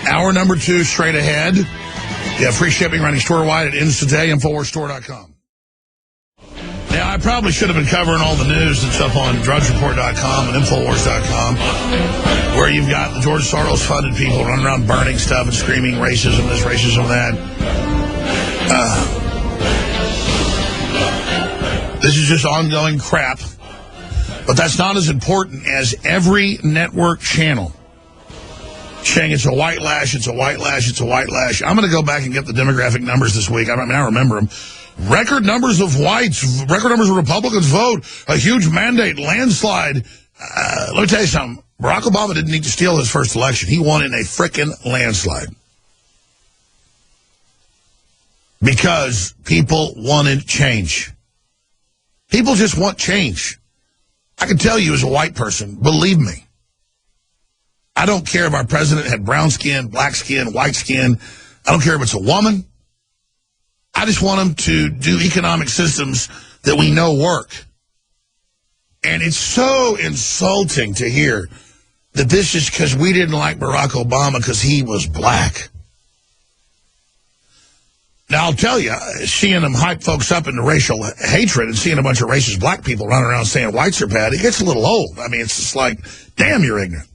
Hour number 2 straight ahead. You have free shipping running store-wide. It ends today, InfoWarsStore.com. Now, I probably should have been covering all the news and stuff on drugsreport.com and Infowars.com, where you've got the George Soros-funded people running around burning stuff and screaming racism this, racism that. This is just ongoing crap. But that's not as important as every network channel saying it's a white lash, it's a white lash, it's a white lash. I'm going to go back and get the demographic numbers this week. I remember them. Record numbers of whites, record numbers of Republicans vote, a huge mandate, landslide. Let me tell you something. Barack Obama didn't need to steal his first election. He won in a frickin' landslide. Because people wanted change. People just want change. I can tell you as a white person, believe me, I don't care if our president had brown skin, black skin, white skin. I don't care if it's a woman. I just want them to do economic systems that we know work. And it's so insulting to hear that this is because we didn't like Barack Obama because he was black. Now, I'll tell you, seeing them hype folks up into racial hatred and seeing a bunch of racist black people running around saying whites are bad, it gets a little old. I mean, it's just like, damn, you're ignorant.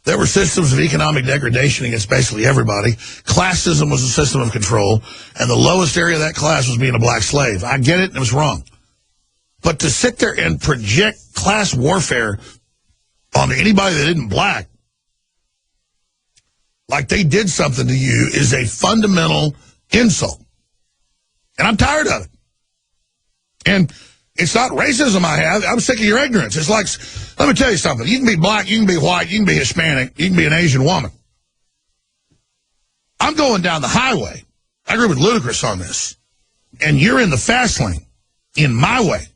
There were systems of economic degradation against basically everybody. Classism was a system of control, and the lowest area of that class was being a black slave. I get it, and it was wrong. But to sit there and project class warfare on anybody that isn't black, like they did something to you, is a fundamental insult. And I'm tired of it. And it's not racism I have. I'm sick of your ignorance. It's like, let me tell you something. You can be black, you can be white, you can be Hispanic, you can be an Asian woman. I'm going down the highway. I agree with Ludacris on this. And you're in the fast lane, in my way.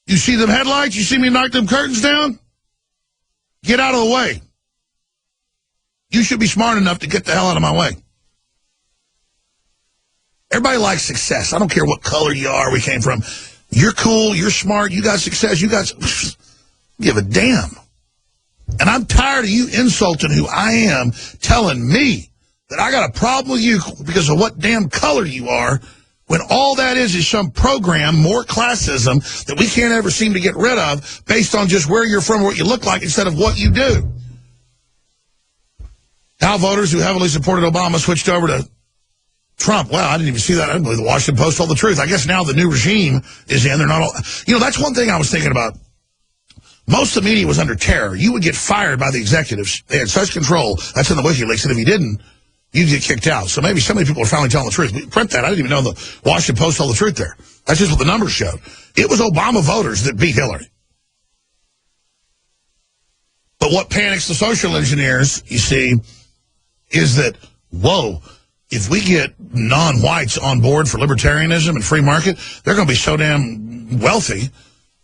You see them headlights? You see me knock them curtains down? Get out of the way. You should be smart enough to get the hell out of my way. Everybody likes success. I don't care what color you are, where we came from. You're cool, you're smart, you got success, you got... Give a damn. And I'm tired of you insulting who I am, telling me that I got a problem with you because of what damn color you are, when all that is some program, more classism, that we can't ever seem to get rid of based on just where you're from, what you look like, instead of what you do. Now voters who heavily supported Obama switched over to Trump. Wow, I didn't even see that. I didn't believe the Washington Post told the truth. I guess now the new regime is in. They're not all... You know, that's one thing I was thinking about. Most of the media was under terror. You would get fired by the executives. They had such control. That's in the WikiLeaks. And if you didn't, you'd get kicked out. So maybe so many people are finally telling the truth. Print that. I didn't even know the Washington Post told the truth there. That's just what the numbers showed. It was Obama voters that beat Hillary. But what panics the social engineers, you see, is that, whoa, if we get non-whites on board for libertarianism and free market, they're going to be so damn wealthy.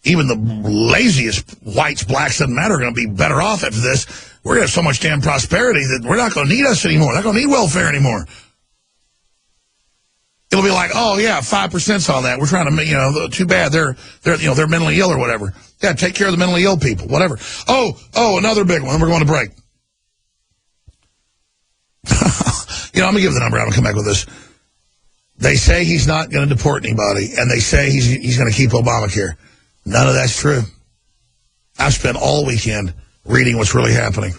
Even the laziest whites, blacks, doesn't matter, are going to be better off after this. We're going to have so much damn prosperity that we're not going to need us anymore. We're not going to need welfare anymore. It'll be like, oh, yeah, 5%'s on that. We're trying to, too bad. They're mentally ill or whatever. Yeah, take care of the mentally ill people, whatever. Oh, another big one. We're going to break. I'm going to give the number out and come back with this. They say he's not going to deport anybody, and they say he's going to keep Obamacare. None of that's true. I've spent all weekend reading what's really happening.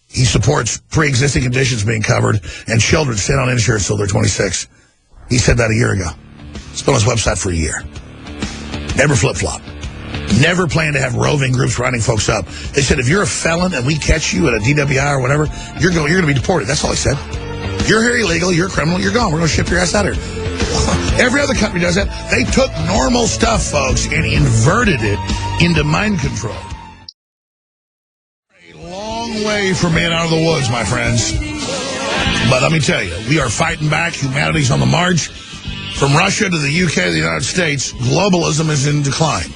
He supports pre-existing conditions being covered and children staying on insurance until they're 26. He said that a year ago. It's been on his website for a year. Never flip-flop. Never planned to have roving groups writing folks up. They said, if you're a felon and we catch you at a DWI or whatever, you're going to be deported. That's all he said. You're here illegally, you're a criminal, you're gone. We're going to ship your ass out of here. Every other country does that. They took normal stuff, folks, and inverted it into mind control. A long way from being out of the woods, my friends. But let me tell you, we are fighting back. Humanity's on the march. From Russia to the UK to the United States, globalism is in decline.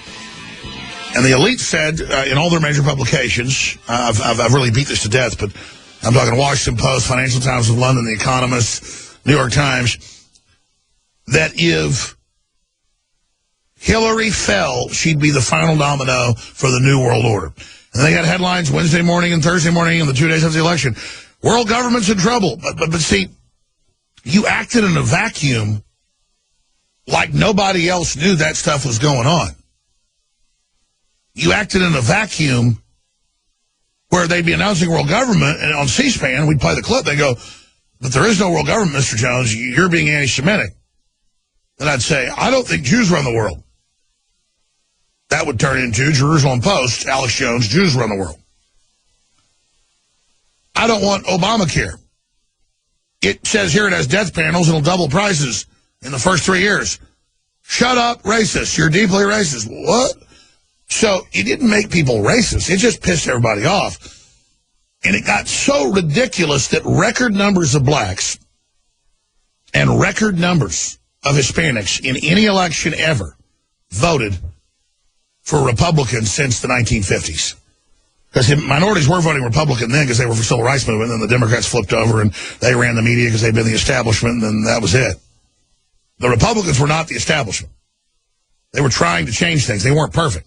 And the elite said in all their major publications, I've really beat this to death, but I'm talking Washington Post, Financial Times of London, The Economist, New York Times, that if Hillary fell, she'd be the final domino for the New World Order. And they got headlines Wednesday morning and Thursday morning and the 2 days after the election. World government's in trouble. But see, you acted in a vacuum like nobody else knew that stuff was going on. You acted in a vacuum where they'd be announcing world government, and on C-SPAN, we'd play the clip, they go, but there is no world government, Mr. Jones, you're being anti-Semitic. And I'd say, I don't think Jews run the world. That would turn into Jerusalem Post, Alex Jones, Jews run the world. I don't want Obamacare. It says here it has death panels, it'll double prices in the first 3 years. Shut up, racist. You're deeply racist. What? So it didn't make people racist. It just pissed everybody off. And it got so ridiculous that record numbers of blacks and record numbers of Hispanics in any election ever voted for Republicans since the 1950s. Because minorities were voting Republican then because they were for the civil rights movement, and then the Democrats flipped over and they ran the media because they'd been the establishment, and then that was it. The Republicans were not the establishment. They were trying to change things. They weren't perfect.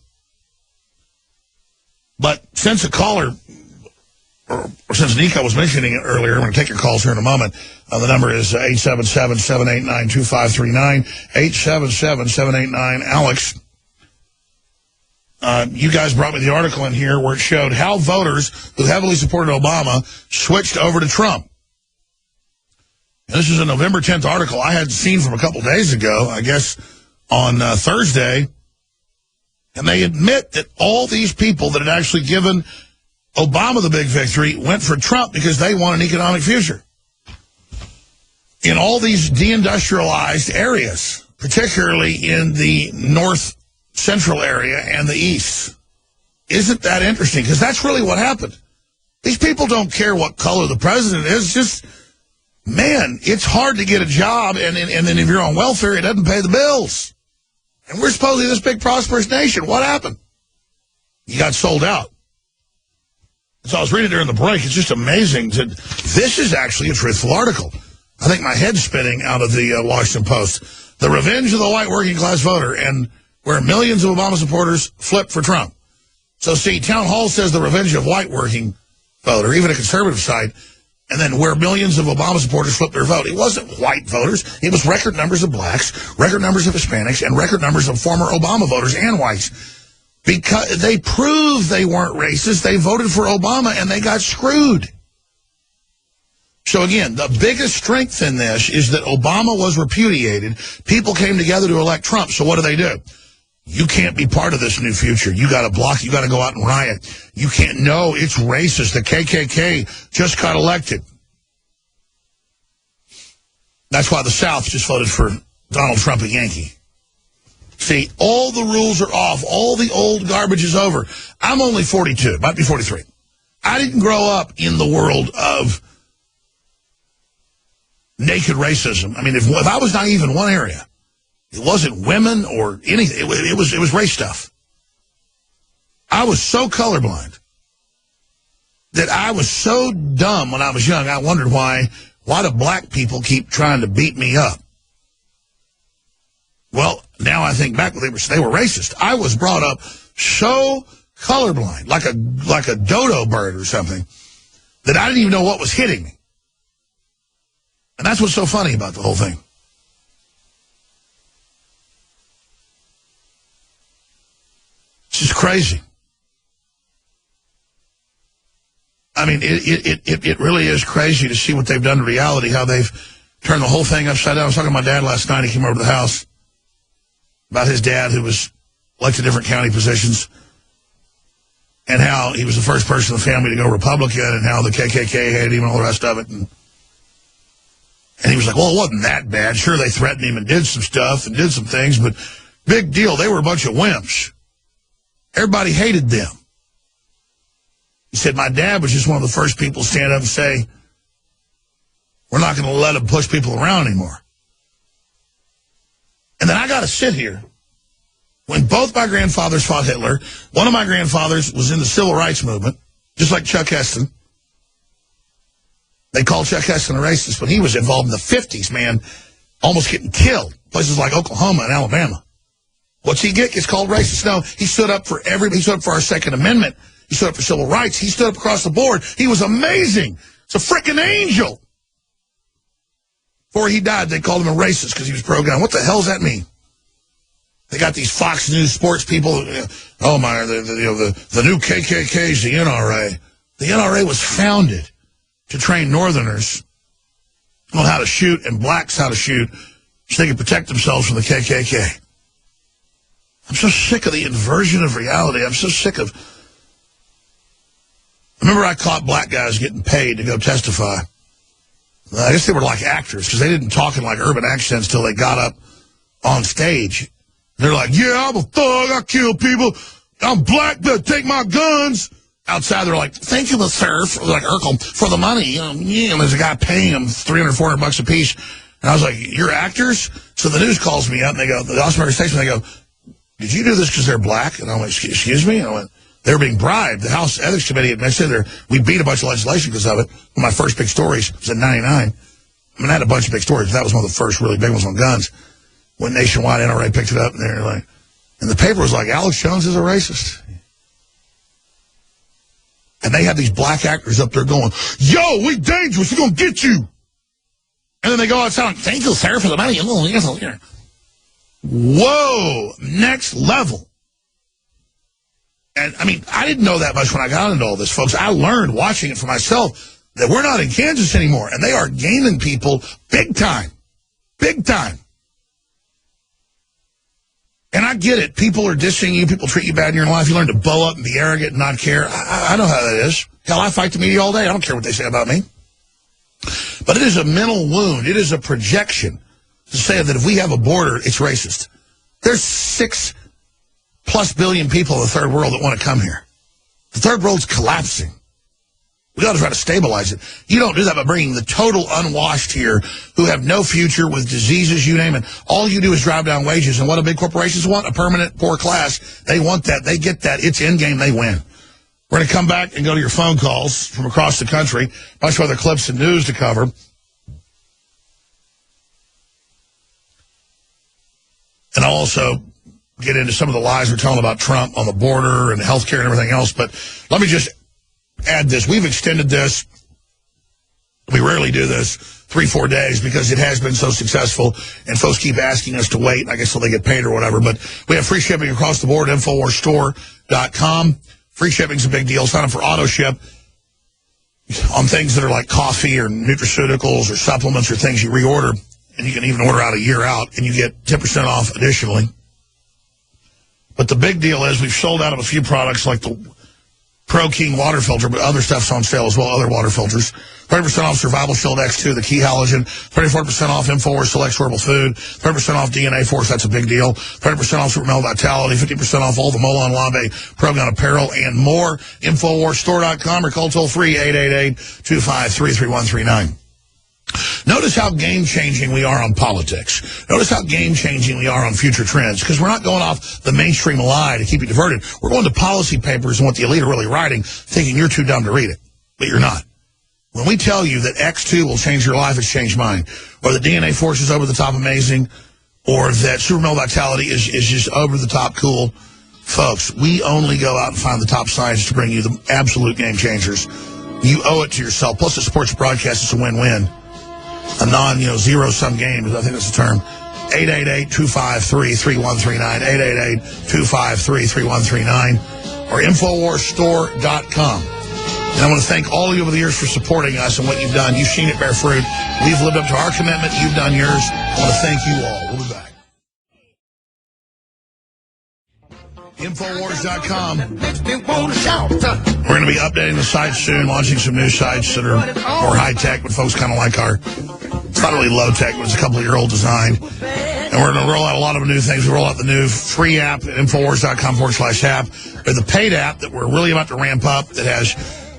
But since a caller, or since Nico was mentioning it earlier, I'm going to take your calls here in a moment. The number is 877-789-2539, 877-789-ALEX. You guys brought me the article in here where it showed how voters who heavily supported Obama switched over to Trump. And this is a November 10th article I had seen from a couple days ago, I guess on Thursday. And they admit that all these people that had actually given Obama the big victory went for Trump because they want an economic future. In all these deindustrialized areas, particularly in the north central area and the east. Isn't that interesting? Because that's really what happened. These people don't care what color the president is. It's just, man, it's hard to get a job, and then if you're on welfare, it doesn't pay the bills. And we're supposedly this big prosperous nation. What happened? You got sold out. So I was reading during the break. It's just amazing. This is actually a truthful article. I think my head's spinning out of the Washington Post. The revenge of the white working class voter, and where millions of Obama supporters flipped for Trump. So see, Town Hall says the revenge of white working voter, even a conservative site, and then where millions of Obama supporters flipped their vote. It wasn't white voters. It was record numbers of blacks, record numbers of Hispanics, and record numbers of former Obama voters and whites. Because they proved they weren't racist. They voted for Obama, and they got screwed. So again, the biggest strength in this is that Obama was repudiated. People came together to elect Trump. So what do? You can't be part of this new future. You got to block. You got to go out and riot. You can't. No, it's racist. The KKK just got elected. That's why the South just voted for Donald Trump, a Yankee. See, all the rules are off. All the old garbage is over. I'm only 42, might be 43. I didn't grow up in the world of naked racism. I mean, if I was naive in one area, it wasn't women or anything. It was race stuff. I was so colorblind that I was so dumb when I was young. I wondered why do black people keep trying to beat me up? Well, now I think back, they were racist. I was brought up so colorblind, like a dodo bird or something, that I didn't even know what was hitting me. And that's what's so funny about the whole thing. It's just crazy. I mean, it really is crazy to see what they've done to reality, how they've turned the whole thing upside down. I was talking to my dad last night. He came over to the house about his dad, who was elected different county positions, and how he was the first person in the family to go Republican, and how the KKK hated him and all the rest of it. And he was like, well, it wasn't that bad. Sure, they threatened him and did some stuff and did some things, but big deal. They were a bunch of wimps. Everybody hated them. He said, my dad was just one of the first people to stand up and say, we're not going to let them push people around anymore. And then I got to sit here. When both my grandfathers fought Hitler, one of my grandfathers was in the civil rights movement, just like Chuck Heston. They called Chuck Heston a racist, but he was involved in the 50s, man, almost getting killed. Places like Oklahoma and Alabama. What's he get? Gets called racist. No, he stood up for everybody. He stood up for our Second Amendment. He stood up for civil rights. He stood up across the board. He was amazing. It's a freaking angel. Before he died, they called him a racist because he was pro-gun. What the hell does that mean? They got these Fox News sports people. Oh my, the new KKK is the NRA. The NRA was founded to train Northerners on how to shoot and blacks how to shoot so they can protect themselves from the KKK. I'm so sick of the inversion of reality. I'm so sick of... Remember I caught black guys getting paid to go testify. I guess they were like actors because they didn't talk in like urban accents till they got up on stage. They're like, yeah, I'm a thug. I kill people. I'm black. Take my guns. Outside, they're like, thank you, sir, like Urkel, for the money. And there's a guy paying them $300, $400 a piece. And I was like, you're actors? So the news calls me up, and they go, the Austin station, they go, did you do this because they're black? And I went, excuse me? And I went, they were being bribed. The House Ethics Committee had mentioned we beat a bunch of legislation because of it. One of my first big stories was in 99. I mean, I had a bunch of big stories. That was one of the first really big ones on guns. When Nationwide, NRA picked it up, and they're like, and the paper was like, Alex Jones is a racist. And they had these black actors up there going, yo, we dangerous, we're going to get you. And then they go outside, like, thank you, sir, for the money. Whoa, next level. And, I mean, I didn't know that much when I got into all this, folks. I learned watching it for myself that we're not in Kansas anymore, and they are gaming people big time. Big time. And I get it. People are dissing you. People treat you bad in your life. You learn to bow up and be arrogant and not care. I know how that is. Hell, I fight the media all day. I don't care what they say about me. But it is a mental wound. It is a projection to say that if we have a border, it's racist. There's 6+ billion people in the third world that want to come here. The third world's collapsing. We got to try to stabilize it. You don't do that by bringing the total unwashed here who have no future with diseases, you name it. All you do is drive down wages. And what do big corporations want? A permanent poor class. They want that. They get that. It's in game. They win. We're going to come back and go to your phone calls from across the country. A bunch of other clips and news to cover. And I'll also get into some of the lies we're telling about Trump on the border and healthcare and everything else. But let me just add this. We've extended this. We rarely do this 3-4 days because it has been so successful and folks keep asking us to wait, I guess, till they get paid or whatever. But we have free shipping across the board, InfoWarsStore.com. Free shipping's a big deal. Sign up for auto ship on things that are like coffee or nutraceuticals or supplements or things you reorder. And you can even order out a year out and you get 10% off additionally. But the big deal is we've sold out of a few products like the Pro King water filter, but other stuff's on sale as well, other water filters. 30% off Survival Shield X2, the key halogen. 34% off InfoWars Select Sortable Food. 30% off DNA Force, that's a big deal. 30% off Super Male Vitality. 50% off all the Molon Labe Pro Gun apparel and more. InfoWarsStore.com or call toll free 888-253-3139. Notice how game-changing we are on politics. Notice how game-changing we are on future trends, because we're not going off the mainstream lie to keep you diverted. We're going to policy papers and what the elite are really writing, thinking you're too dumb to read it, but you're not. When we tell you that X2 will change your life, it's changed mine, or the DNA Force is over the top amazing, or that super male vitality is just over the top cool, folks, we only go out and find the top science to bring you the absolute game changers. You owe it to yourself. Plus, the sports broadcast is a win-win. A zero-sum game, I think that's the term. 888-253-3139, 888-253-3139, or InfoWarsStore.com. And I want to thank all of you over the years for supporting us and what you've done. You've seen it bear fruit. We've lived up to our commitment. You've done yours. I want to thank you all. We'll be back. Infowars.com. We're going to be updating the site soon, launching some new sites that are more high-tech, but folks kind of like our, it's not really low-tech, but it's a couple-year-old design. And we're going to roll out a lot of new things. We roll out the new free app at Infowars.com/app, or the paid app that we're really about to ramp up that has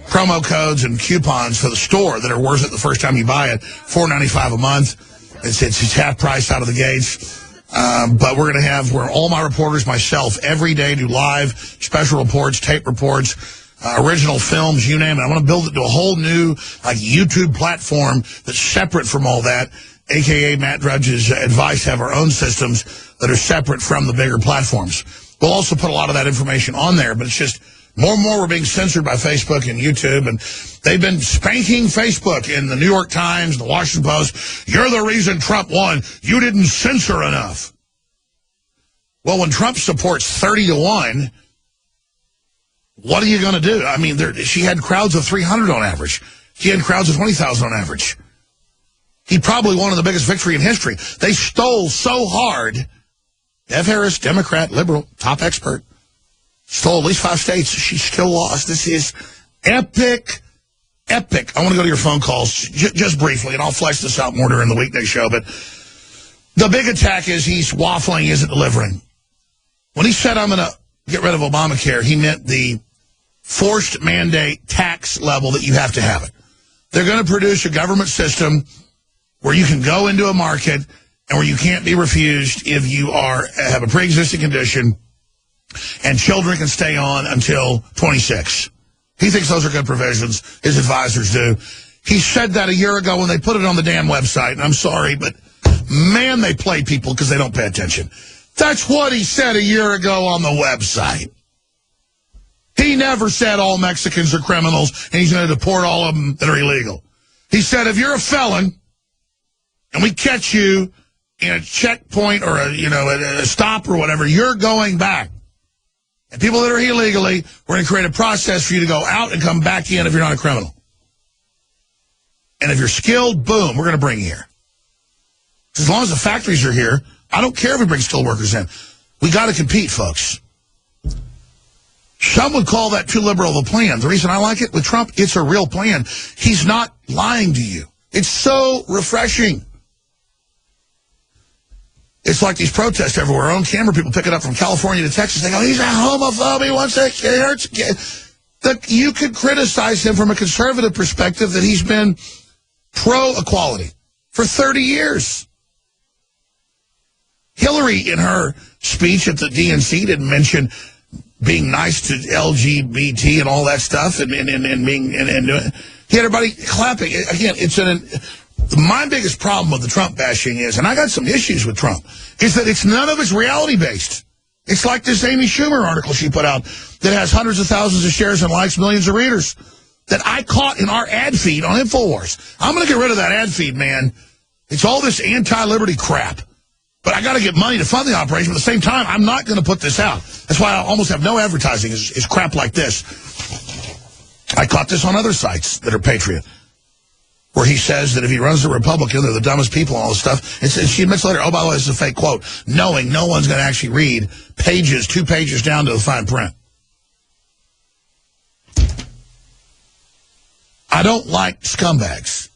promo codes and coupons for the store that are worth it the first time you buy it, $4.95 a month. It's half price out of the gates. But we're going to have where all my reporters, myself, every day do live special reports, tape reports, original films, you name it. I want to build it to a whole new YouTube platform that's separate from all that, a.k.a. Matt Drudge's advice to have our own systems that are separate from the bigger platforms. We'll also put a lot of that information on there, but it's just more and more we're being censored by Facebook and YouTube, and they've been spanking Facebook in the New York Times, the Washington Post. You're the reason Trump won. You didn't censor enough. Well, when Trump supports 30-1, what are you going to do? I mean, she had crowds of 300 on average. She had crowds of 20,000 on average. He probably won the biggest victory in history. They stole so hard. Ev Harris, Democrat, liberal, top expert, stole at least 5 states. She still lost. This is epic, epic. I want to go to your phone calls just briefly, and I'll flesh this out more during the weekday show. But the big attack is he's waffling, he isn't delivering. When he said, I'm going to get rid of Obamacare, he meant the forced mandate tax level that you have to have it. They're going to produce a government system where you can go into a market and where you can't be refused if you have a pre-existing condition, and children can stay on until 26. He thinks those are good provisions. His advisors do. He said that a year ago when they put it on the damn website, and I'm sorry, but man, they play people because they don't pay attention. That's what he said a year ago on the website. He never said all Mexicans are criminals and he's going to deport all of them that are illegal. He said if you're a felon and we catch you in a checkpoint or a stop or whatever, you're going back. And people that are here illegally, we're going to create a process for you to go out and come back in if you're not a criminal. And if you're skilled, boom, we're going to bring you here. As long as the factories are here, I don't care if we bring skilled workers in. We got to compete, folks. Some would call that too liberal of a plan. The reason I like it with Trump, it's a real plan. He's not lying to you. It's so refreshing. It's like these protests everywhere. Our own camera people pick it up from California to Texas. They go, he's a homophobe. He wants to hurt. You could criticize him from a conservative perspective that he's been pro-equality for 30 years. Hillary, in her speech at the DNC, didn't mention being nice to LGBT and all that stuff, and he had everybody clapping. Again, my biggest problem with the Trump bashing is, and I got some issues with Trump, is that none of it's reality-based. It's like this Amy Schumer article she put out that has hundreds of thousands of shares and likes, millions of readers, that I caught in our ad feed on InfoWars. I'm going to get rid of that ad feed, man. It's all this anti-liberty crap. But I got to get money to fund the operation. But at the same time, I'm not going to put this out. That's why I almost have no advertising is crap like this. I caught this on other sites that are patriot, where he says that if he runs the Republican, they're the dumbest people and all this stuff. And she admits later, oh, by the way, this is a fake quote, knowing no one's going to actually read 2 pages down to the fine print. I don't like scumbags.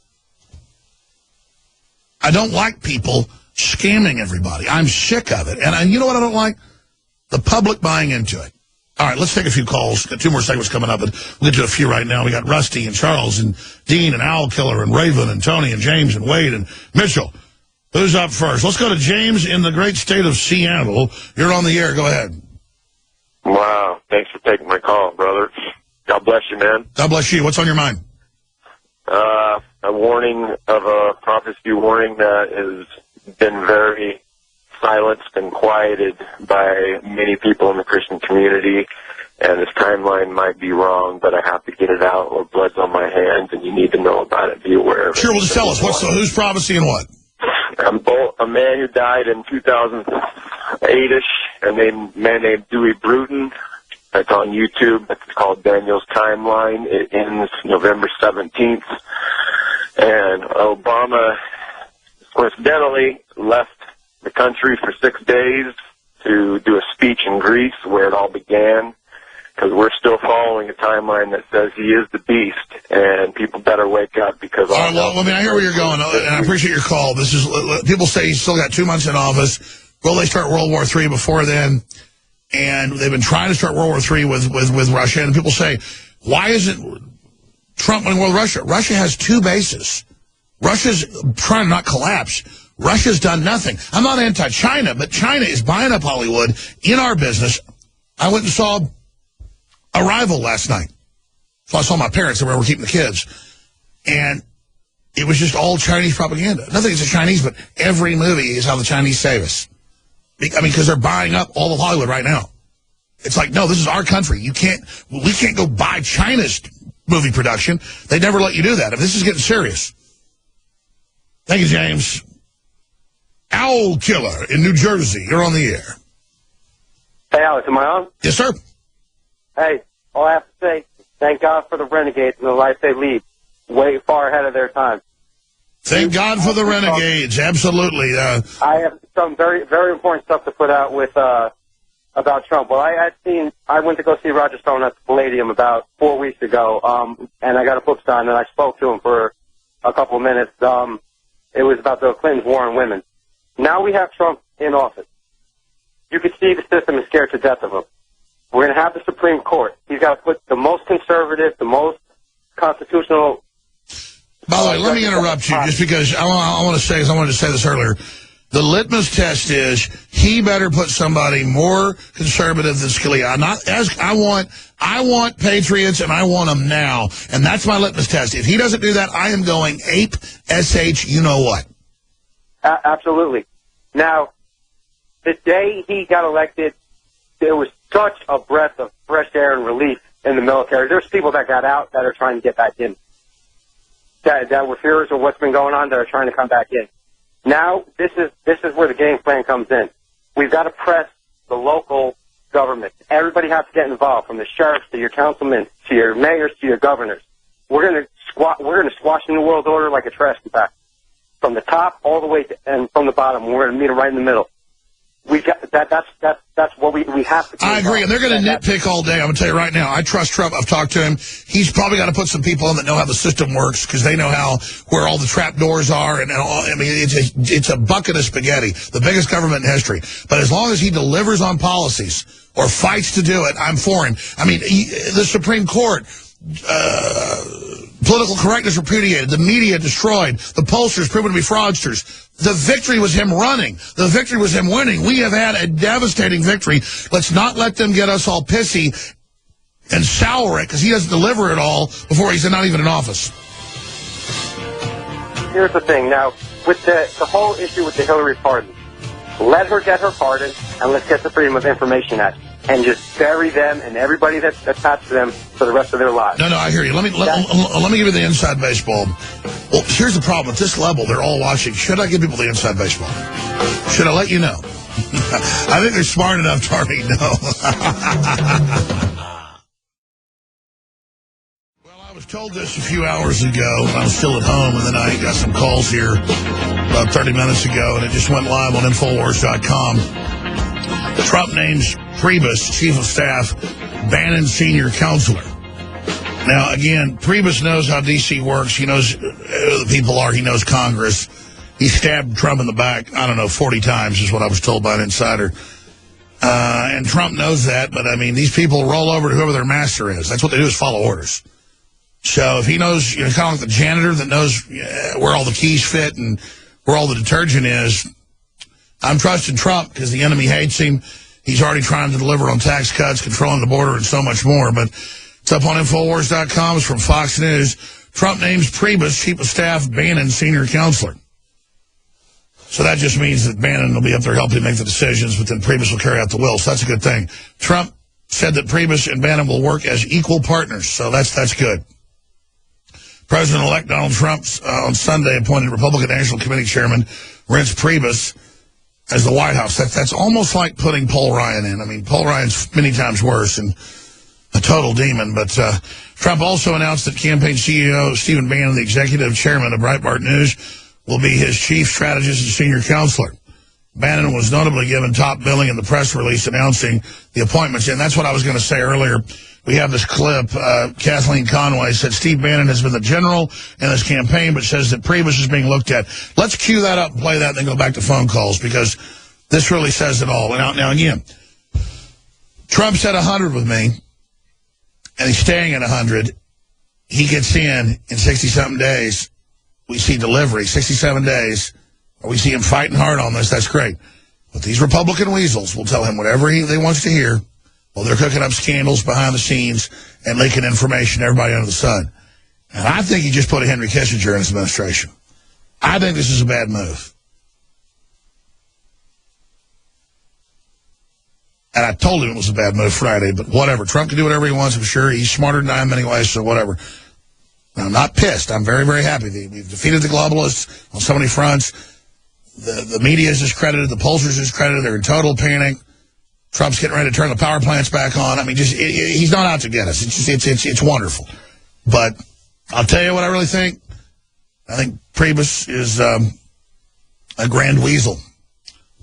I don't like people scamming everybody. I'm sick of it. And you know what I don't like? The public buying into it. All right, let's take a few calls. Got 2 more segments coming up, but we'll get to a few right now. We got Rusty and Charles and Dean and Owl Killer and Raven and Tony and James and Wade and Mitchell. Who's up first? Let's go to James in the great state of Seattle. You're on the air. Go ahead. Wow. Thanks for taking my call, brother. God bless you, man. God bless you. What's on your mind? A warning of a prophecy warning that has been very silenced and quieted by many people in the Christian community, and this timeline might be wrong, but I have to get it out or blood's on my hands, and you need to know about it. Be aware of it. Sure, well, just tell us. Who's prophecy and what? A man who died in 2008-ish, a man named Dewey Bruton. It's on YouTube. It's called Daniel's Timeline. It ends November 17th. And Obama, coincidentally, left the country for 6 days to do a speech in Greece where it all began, because we're still following a timeline that says he is the beast, and people better wake up because... All right, well, I hear where you're going, and I appreciate your call. This is people say he's still got 2 months in office. Will they start World War III before then? And they've been trying to start World War III with Russia, and people say, why isn't Trump winning with Russia? Russia has 2 bases. Russia's trying to not collapse. Russia's done nothing. I'm not anti-China, but China is buying up Hollywood in our business. I went and saw Arrival last night. So I saw my parents, and we were keeping the kids. And it was just all Chinese propaganda. Nothing against the Chinese, but every movie is how the Chinese save us. I mean, because they're buying up all of Hollywood right now. It's like, no, this is our country. We can't go buy China's movie production. They never let you do that. If this is getting serious. Thank you, James. Owl Killer in New Jersey. You're on the air. Hey, Alex, am I on? Yes, sir. Hey, all I have to say, thank God for the renegades and the life they lead. Way far ahead of their time. Thank God for the renegades. Absolutely. I have some very, very important stuff to put out with about Trump. Well, I went to go see Roger Stone at the Palladium about 4 weeks ago, and I got a book signed, and I spoke to him for a couple of minutes. It was about the Clintons' war on women. Now we have Trump in office. You can see the system is scared to death of him. We're going to have the Supreme Court. He's got to put the most conservative, the most constitutional... By the way, let me interrupt you just because I want to say, because I wanted to say this earlier. The litmus test is he better put somebody more conservative than Scalia. I want patriots, and I want them now. And that's my litmus test. If he doesn't do that, I am going ape, SH, you know what. Absolutely. Now, the day he got elected, there was such a breath of fresh air and relief in the military. There's people that got out that are trying to get back in. That were fears of what's been going on that are trying to come back in. Now, this is where the game plan comes in. We've got to press the local government. Everybody has to get involved, from the sheriffs to your councilmen to your mayors to your governors. We're going to squash the New World Order like a trash compactor, from the top all the way to, and from the bottom. We're going to meet them right in the middle. We got that's what we have to do. I agree, and they're going to nitpick all day. I'm going to tell you right now, I trust Trump. I've talked to him. He's probably got to put some people in that know how the system works, because they know where all the trap doors are. And all, I mean, it's a bucket of spaghetti, the biggest government in history. But as long as he delivers on policies or fights to do it, I'm for him. I mean, the Supreme Court. Political correctness repudiated, the media destroyed, the pollsters proven to be fraudsters. The victory was him running. The victory was him winning. We have had a devastating victory. Let's not let them get us all pissy and sour it, because he doesn't deliver it all before he's not even in office. Here's the thing. Now, with the whole issue with the Hillary pardon, let her get her pardon, and let's get the Freedom of Information Act. And just bury them and everybody that's attached to them for the rest of their lives. No, I hear you. Let me give you the inside baseball. Well, here's the problem. At this level, they're all watching. Should I give people the inside baseball? Should I let you know? I think they're smart enough to already know. Well, I was told this a few hours ago when I was still at home, and then I got some calls here about 30 minutes ago, and it just went live on Infowars.com. Trump names Priebus, chief of staff, Bannon senior counselor. Now, again, Priebus knows how D.C. works. He knows who the people are. He knows Congress. He stabbed Trump in the back, 40 times is what I was told by an insider. And Trump knows that, but, I mean, these people roll over to whoever their master is. That's what they do, is follow orders. So if he knows, kind of like the janitor that knows where all the keys fit and where all the detergent is, I'm trusting Trump because the enemy hates him. He's already trying to deliver on tax cuts, controlling the border, and so much more. But it's up on Infowars.com. It's from Fox News. Trump names Priebus Chief of Staff, Bannon Senior Counselor. So that just means that Bannon will be up there helping make the decisions, but then Priebus will carry out the will. So that's a good thing. Trump said that Priebus and Bannon will work as equal partners. So that's good. President-elect Donald Trump on Sunday appointed Republican National Committee Chairman Reince Priebus as the White House. That's almost like putting Paul Ryan in. I mean, Paul Ryan's many times worse and a total demon. But Trump also announced that campaign CEO Stephen Bannon, the executive chairman of Breitbart News, will be his chief strategist and senior counselor. Bannon was notably given top billing in the press release announcing the appointments. And that's what I was going to say earlier. We have this clip. Kathleen Conway said Steve Bannon has been the general in this campaign, but says that Priebus is being looked at. Let's cue that up and play that and then go back to phone calls, because this really says it all. Now again, Trump said 100 with me, and he's staying at 100. He gets in 60-something days. We see delivery, 67 days. We see him fighting hard on this. That's great. But these Republican weasels will tell him whatever they wants to hear. Well, they're cooking up scandals behind the scenes and leaking information to everybody under the sun. And I think he just put a Henry Kissinger in his administration. I think this is a bad move. And I told him it was a bad move Friday, but whatever. Trump can do whatever he wants, I'm sure. He's smarter than I am anyway, so whatever. Now, I'm not pissed. I'm very, very happy. We've defeated the globalists on so many fronts. The media is discredited. The pollsters are discredited. They're in total panic. Trump's getting ready to turn the power plants back on. I mean, he's not out to get us. It's wonderful. But I'll tell you what I really think. I think Priebus is a grand weasel.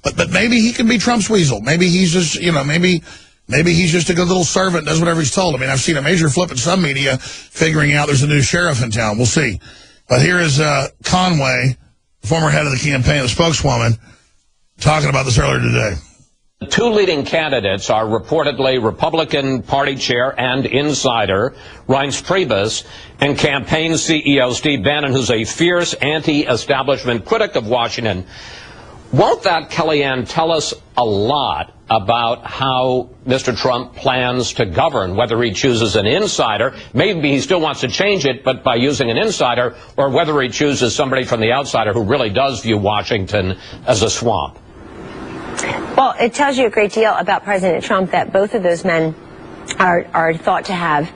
But maybe he can be Trump's weasel. Maybe he's just, maybe he's just a good little servant, does whatever he's told. I mean, I've seen a major flip in some media figuring out there's a new sheriff in town. We'll see. But here is Conway, former head of the campaign, the spokeswoman, talking about this earlier today. The two leading candidates are reportedly Republican Party Chair and insider Reince Priebus and campaign CEO Steve Bannon, who's a fierce anti-establishment critic of Washington. Won't that, Kellyanne, tell us a lot about how Mr. Trump plans to govern, whether he chooses an insider, maybe he still wants to change it, but by using an insider, or whether he chooses somebody from the outsider who really does view Washington as a swamp? Well, it tells you a great deal about President Trump that both of those men are thought to have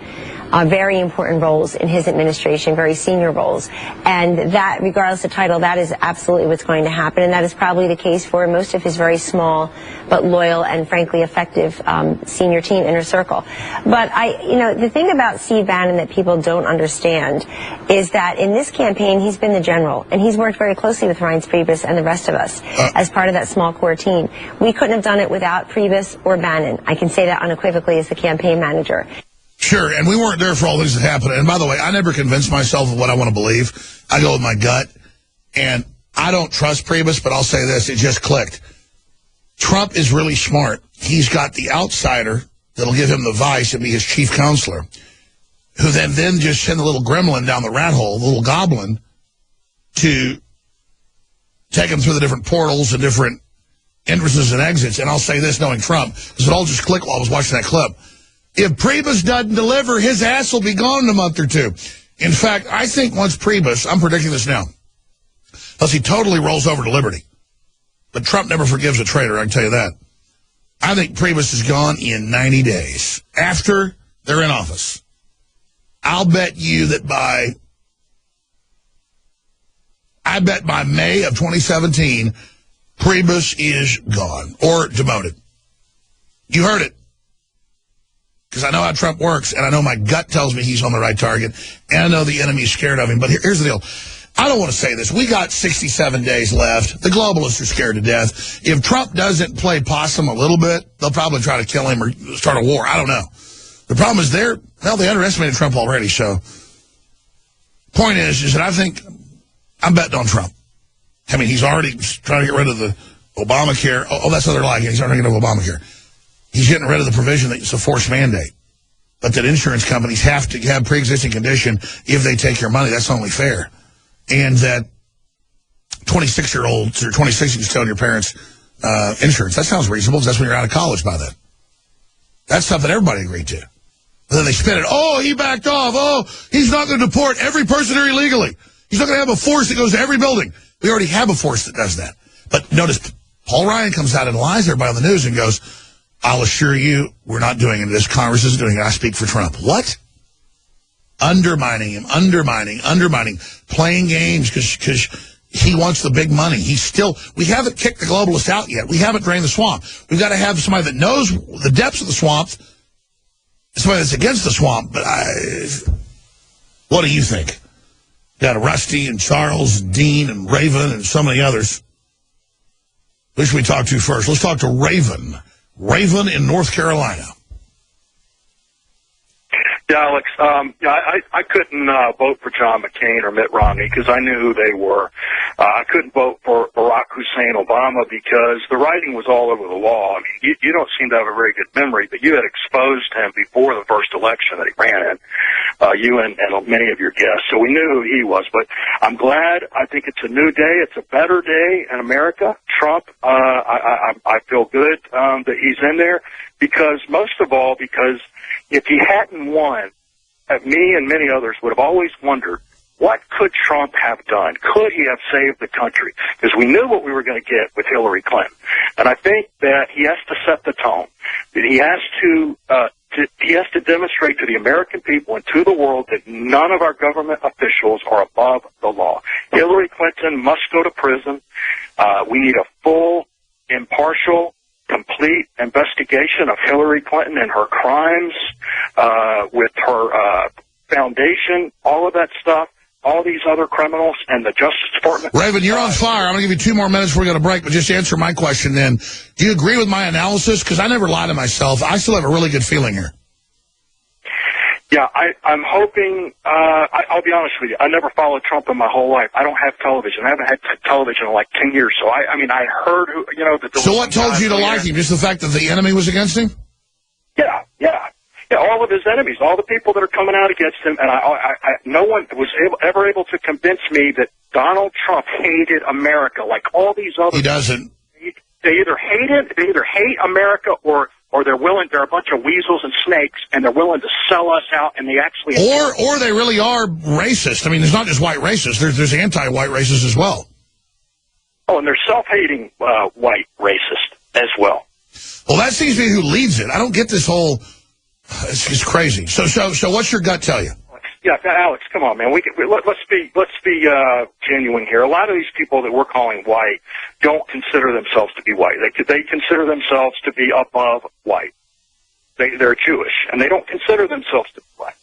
very important roles in his administration, very senior roles. And that, regardless of title, that is absolutely what's going to happen. And that is probably the case for most of his very small but loyal and frankly effective senior team, inner circle. But the thing about Steve Bannon that people don't understand is that in this campaign, he's been the general, and he's worked very closely with Reince Priebus and the rest of us as part of that small core team. We couldn't have done it without Priebus or Bannon. I can say that unequivocally as the campaign manager. Sure, and we weren't there for all things that happened. And by the way, I never convince myself of what I want to believe. I go with my gut. And I don't trust Priebus, but I'll say this, it just clicked. Trump is really smart. He's got the outsider that'll give him the vice and be his chief counselor, who then just send the little gremlin down the rat hole, the little goblin, to take him through the different portals and different entrances and exits. And I'll say this, knowing Trump, because it all just clicked while I was watching that clip. If Priebus doesn't deliver, his ass will be gone in a month or two. In fact, I think once Priebus, I'm predicting this now, unless he totally rolls over to liberty. But Trump never forgives a traitor, I can tell you that. I think Priebus is gone in 90 days after they're in office. I'll bet you that by May of 2017, Priebus is gone or demoted. You heard it. Because I know how Trump works, and I know my gut tells me he's on the right target, and I know the enemy's scared of him. But here's the deal. I don't want to say this. We got 67 days left. The globalists are scared to death. If Trump doesn't play possum a little bit, they'll probably try to kill him or start a war. I don't know. The problem is they underestimated Trump already. So point is that I think I'm betting on Trump. I mean, he's already trying to get rid of the Obamacare. Oh, that's what they're like. He's trying to get rid of Obamacare. he's getting rid of the provision that it's a forced mandate, but that insurance companies have to have pre-existing condition if they take your money. That's only fair. And that 26-year-olds or 26 you can tell your parents insurance. That sounds reasonable because that's when you're out of college by then. That's something everybody agreed to. But then they spin it. Oh, he backed off. Oh, he's not going to deport every person here illegally. He's not going to have a force that goes to every building. We already have a force that does that. But notice, Paul Ryan comes out and lies to everybody on the news and goes, I'll assure you we're not doing it. This Congress isn't doing it. I speak for Trump. What? Undermining him, undermining, playing games because he wants the big money. We haven't kicked the globalists out yet. We haven't drained the swamp. We've got to have somebody that knows the depths of the swamp, somebody that's against the swamp. But what do you think? Got Rusty and Charles and Dean and Raven and so many others. Who should we talk to first? Let's talk to Raven. Raven in North Carolina. Yeah, Alex, I couldn't vote for John McCain or Mitt Romney because I knew who they were. I couldn't vote for Barack Hussein Obama because the writing was all over the wall. I mean, you don't seem to have a very good memory, but you had exposed him before the first election that he ran in, you and many of your guests. So we knew who he was. But I'm glad. I think it's a new day. It's a better day in America. Trump, I feel good that he's in there because, most of all, because if he hadn't won, me and many others would have always wondered, what could Trump have done? Could he have saved the country? Because we knew what we were going to get with Hillary Clinton. And I think that he has to set the tone. That he has to demonstrate to the American people and to the world that none of our government officials are above the law. Hillary Clinton must go to prison. We need a full, impartial, complete investigation of Hillary Clinton and her crimes, with her foundation, all of that stuff, all these other criminals, and the Justice Department. Raven, you're on fire. I'm going to give you 2 more minutes before we go to break, but just answer my question then. Do you agree with my analysis? Because I never lie to myself. I still have a really good feeling here. Yeah, I'm hoping, I'll be honest with you, I never followed Trump in my whole life. I don't have television. I haven't had television in like 10 years. So, I heard, that there So was what told you to like him? Just the fact that the enemy was against him? Yeah, all of his enemies, all the people that are coming out against him, and no one was ever able to convince me that Donald Trump hated America like all these other. He doesn't. They either hate America, or they're a bunch of weasels and snakes, and they're willing to sell us out, and they actually. Or they really are racist. I mean, there's not just white racists. There's anti-white racists as well. Oh, and they're self-hating white racist as well. Well, that seems to be who leads it. I don't get this whole. It's just crazy. So what's your gut tell you? Yeah, Alex, come on, man. Let's be genuine here. A lot of these people that we're calling white don't consider themselves to be white. They consider themselves to be above white. They're Jewish, and they don't consider themselves to be white.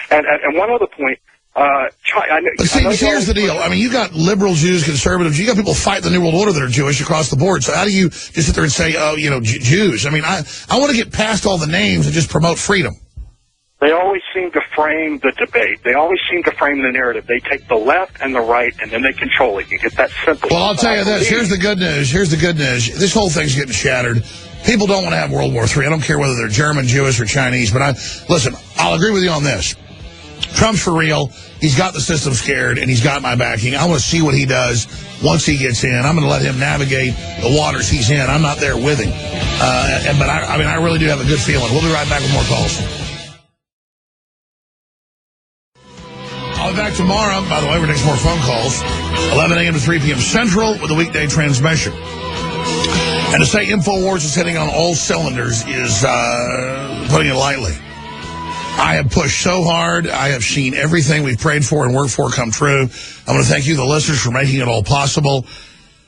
And one other point. Here's the deal. I mean, you got liberal Jews, conservatives. You got people fighting the New World Order that are Jewish across the board. So how do you just sit there and say, oh, Jews? I mean, I want to get past all the names and just promote freedom. They always seem to frame the debate. They always seem to frame the narrative. They take the left and the right, and then they control it. You get that simple. Well, I'll tell you this. Here's the good news. This whole thing's getting shattered. People don't want to have World War III. I don't care whether they're German, Jewish, or Chinese. But listen, I'll agree with you on this. Trump's for real. He's got the system scared, and he's got my backing. I want to see what he does once he gets in. I'm going to let him navigate the waters he's in. I'm not there with him. But I really do have a good feeling. We'll be right back with more calls. I'll be back tomorrow. By the way, we're taking more phone calls. 11 a.m. to 3 p.m. Central with a weekday transmission. And to say InfoWars is hitting on all cylinders is putting it lightly. I have pushed so hard. I have seen everything we've prayed for and worked for come true. I want to thank you, the listeners, for making it all possible.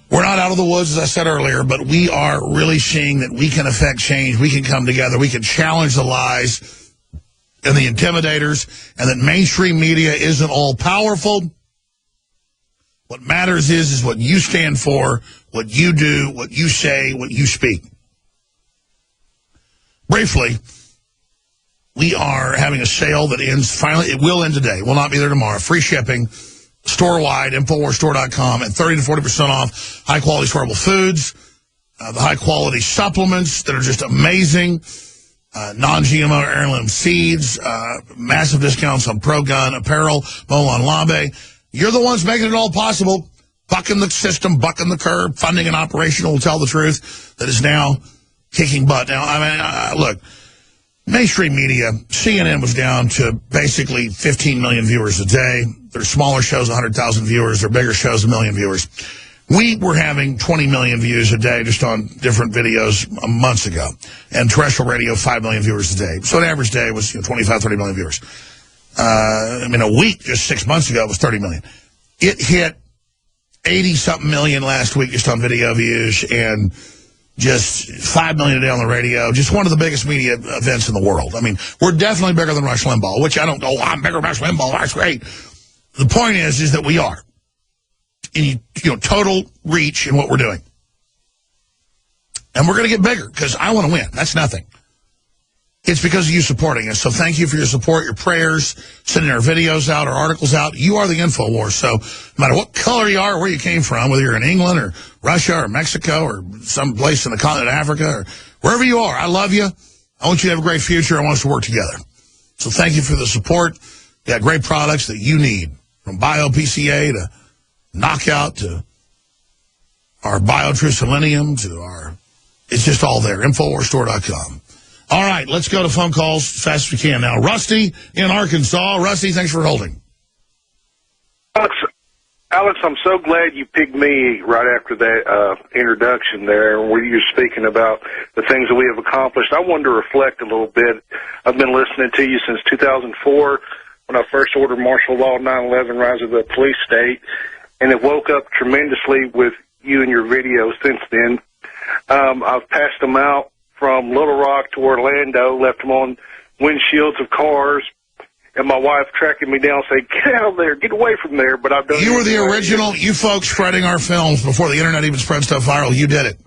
We're not out of the woods, as I said earlier, but we are really seeing that we can affect change. We can come together. We can challenge the lies and the intimidators, and that mainstream media isn't all powerful. What matters is what you stand for, what you do, what you say, what you speak. Briefly, we are having a sale that ends finally. It will end today. Will not be there tomorrow. Free shipping, store-wide, InfoWarsStore.com, and 30 to 40% off high-quality storable foods. the high-quality supplements that are just amazing, non-GMO heirloom seeds, massive discounts on pro-gun apparel, Molon Labe. You're the ones making it all possible, bucking the system, bucking the curb, funding an operation will tell the truth that is now kicking butt. Now, I mean, look, mainstream media, CNN was down to basically 15 million viewers a day. Their smaller shows, 100,000 viewers. Their bigger shows, 1 million viewers. We were having 20 million views a day just on different videos months ago. And terrestrial radio, 5 million viewers a day. So an average day was 25, 30 million viewers. I mean, a week just 6 months ago was 30 million. It hit 80-something million last week just on video views and just 5 million a day on the radio. Just one of the biggest media events in the world. I mean, we're definitely bigger than Rush Limbaugh, which I don't know. I'm bigger than Rush Limbaugh. That's great. The point is that we are. In, total reach in what we're doing. And we're going to get bigger because I want to win. That's nothing. It's because of you supporting us. So thank you for your support, your prayers, sending our videos out, our articles out. You are the InfoWars. So no matter what color you are, where you came from, whether you're in England or Russia or Mexico or some place in the continent of Africa or wherever you are, I love you. I want you to have a great future. I want us to work together. So thank you for the support. You got great products that you need, from BioPCA to Knockout to our BioTrue Selenium to our, it's just all there, InfoWarsStore.com. All right, let's go to phone calls as fast as we can now. Rusty in Arkansas. Rusty, thanks for holding. Alex, I'm so glad you picked me right after that introduction there where you were speaking about the things that we have accomplished. I wanted to reflect a little bit. I've been listening to you since 2004 when I first ordered martial law 9/11, Rise of the Police State. And it woke up tremendously with you and your videos since then. I've passed them out from Little Rock to Orlando, left them on windshields of cars, and my wife tracking me down saying, get out of there, get away from there. But I've done. You were the original, you folks spreading our films before the internet even spread stuff viral. You did it.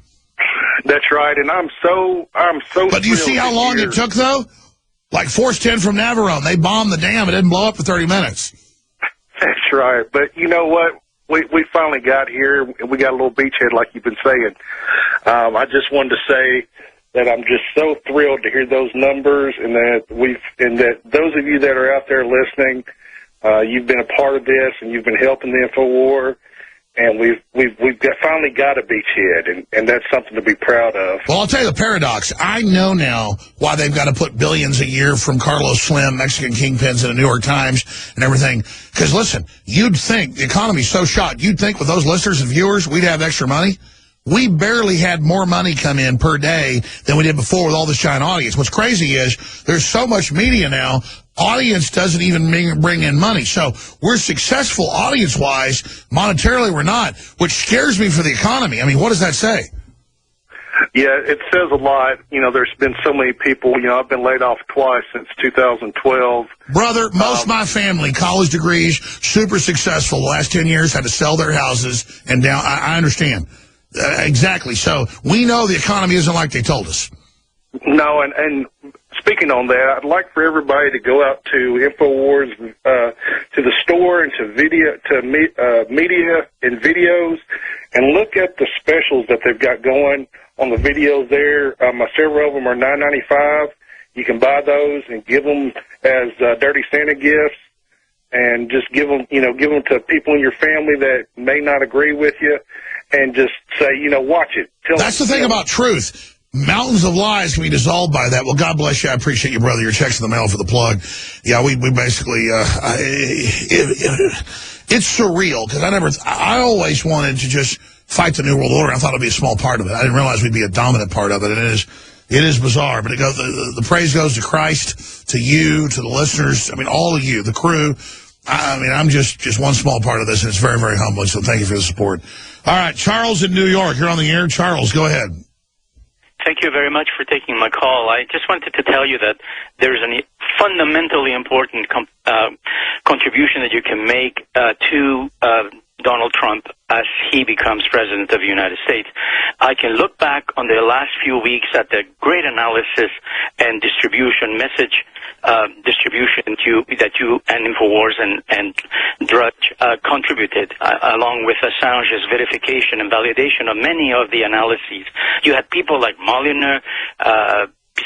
That's right, and I'm so. But do you see how long it took, though? Like Force 10 from Navarone. They bombed the dam. It didn't blow up for 30 minutes. That's right. But you know what? We finally got here, and we got a little beachhead, like you've been saying. I just wanted to say that I'm just so thrilled to hear those numbers, and that those of you that are out there listening, you've been a part of this, and you've been helping the InfoWar, and we've finally got a beachhead, and that's something to be proud of. Well, I'll tell you the paradox. I know now why they've got to put billions a year from Carlos Slim, Mexican kingpins, in the New York Times and everything. Because, listen, you'd think, the economy's so shot, you'd think with those listeners and viewers, we'd have extra money. We barely had more money come in per day than we did before with all this giant audience. What's crazy is there's so much media now, audience doesn't even bring in money. So we're successful audience-wise. Monetarily, we're not, which scares me for the economy. I mean, what does that say? Yeah, it says a lot. There's been so many people. I've been laid off twice since 2012. Brother, most of my family, college degrees, super successful. The last 10 years had to sell their houses and down. I understand. Exactly. So we know the economy isn't like they told us. No, and speaking on that, I'd like for everybody to go out to InfoWars, to the store and to media and videos, and look at the specials that they've got going on the videos there. Several of them are $9.95. You can buy those and give them as Dirty Santa gifts, and just give them to people in your family that may not agree with you. And just say, watch it. That's the thing about truth. Mountains of lies can be dissolved by that. Well, God bless you. I appreciate you, brother. Your check's in the mail for the plug. Yeah, we basically, it's surreal because I always wanted to just fight the New World Order. I thought it'd be a small part of it. I didn't realize we'd be a dominant part of it. And it is bizarre. But the praise goes to Christ, to you, to the listeners. I mean, all of you, the crew. I mean, I'm just one small part of this, and it's very, very humbling, so thank you for the support. All right, Charles in New York, you're on the air. Charles, go ahead. Thank you very much for taking my call. I just wanted to tell you that there's a fundamentally important contribution that you can make to Donald Trump as he becomes president of the United States. I can look back on the last few weeks at the great analysis and distribution message distribution that you and InfoWars and Drudge contributed, along with Assange's verification and validation of many of the analyses. You had people like Molyneux,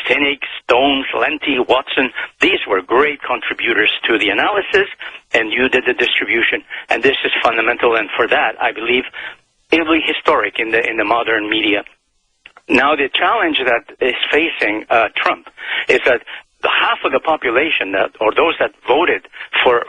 Sinek, Stone, Lenti, Watson. These were great contributors to the analysis, and you did the distribution. And this is fundamental, and for that, I believe it will be historic in the modern media. Now, the challenge that is facing Trump is that the half of the population, or those that voted for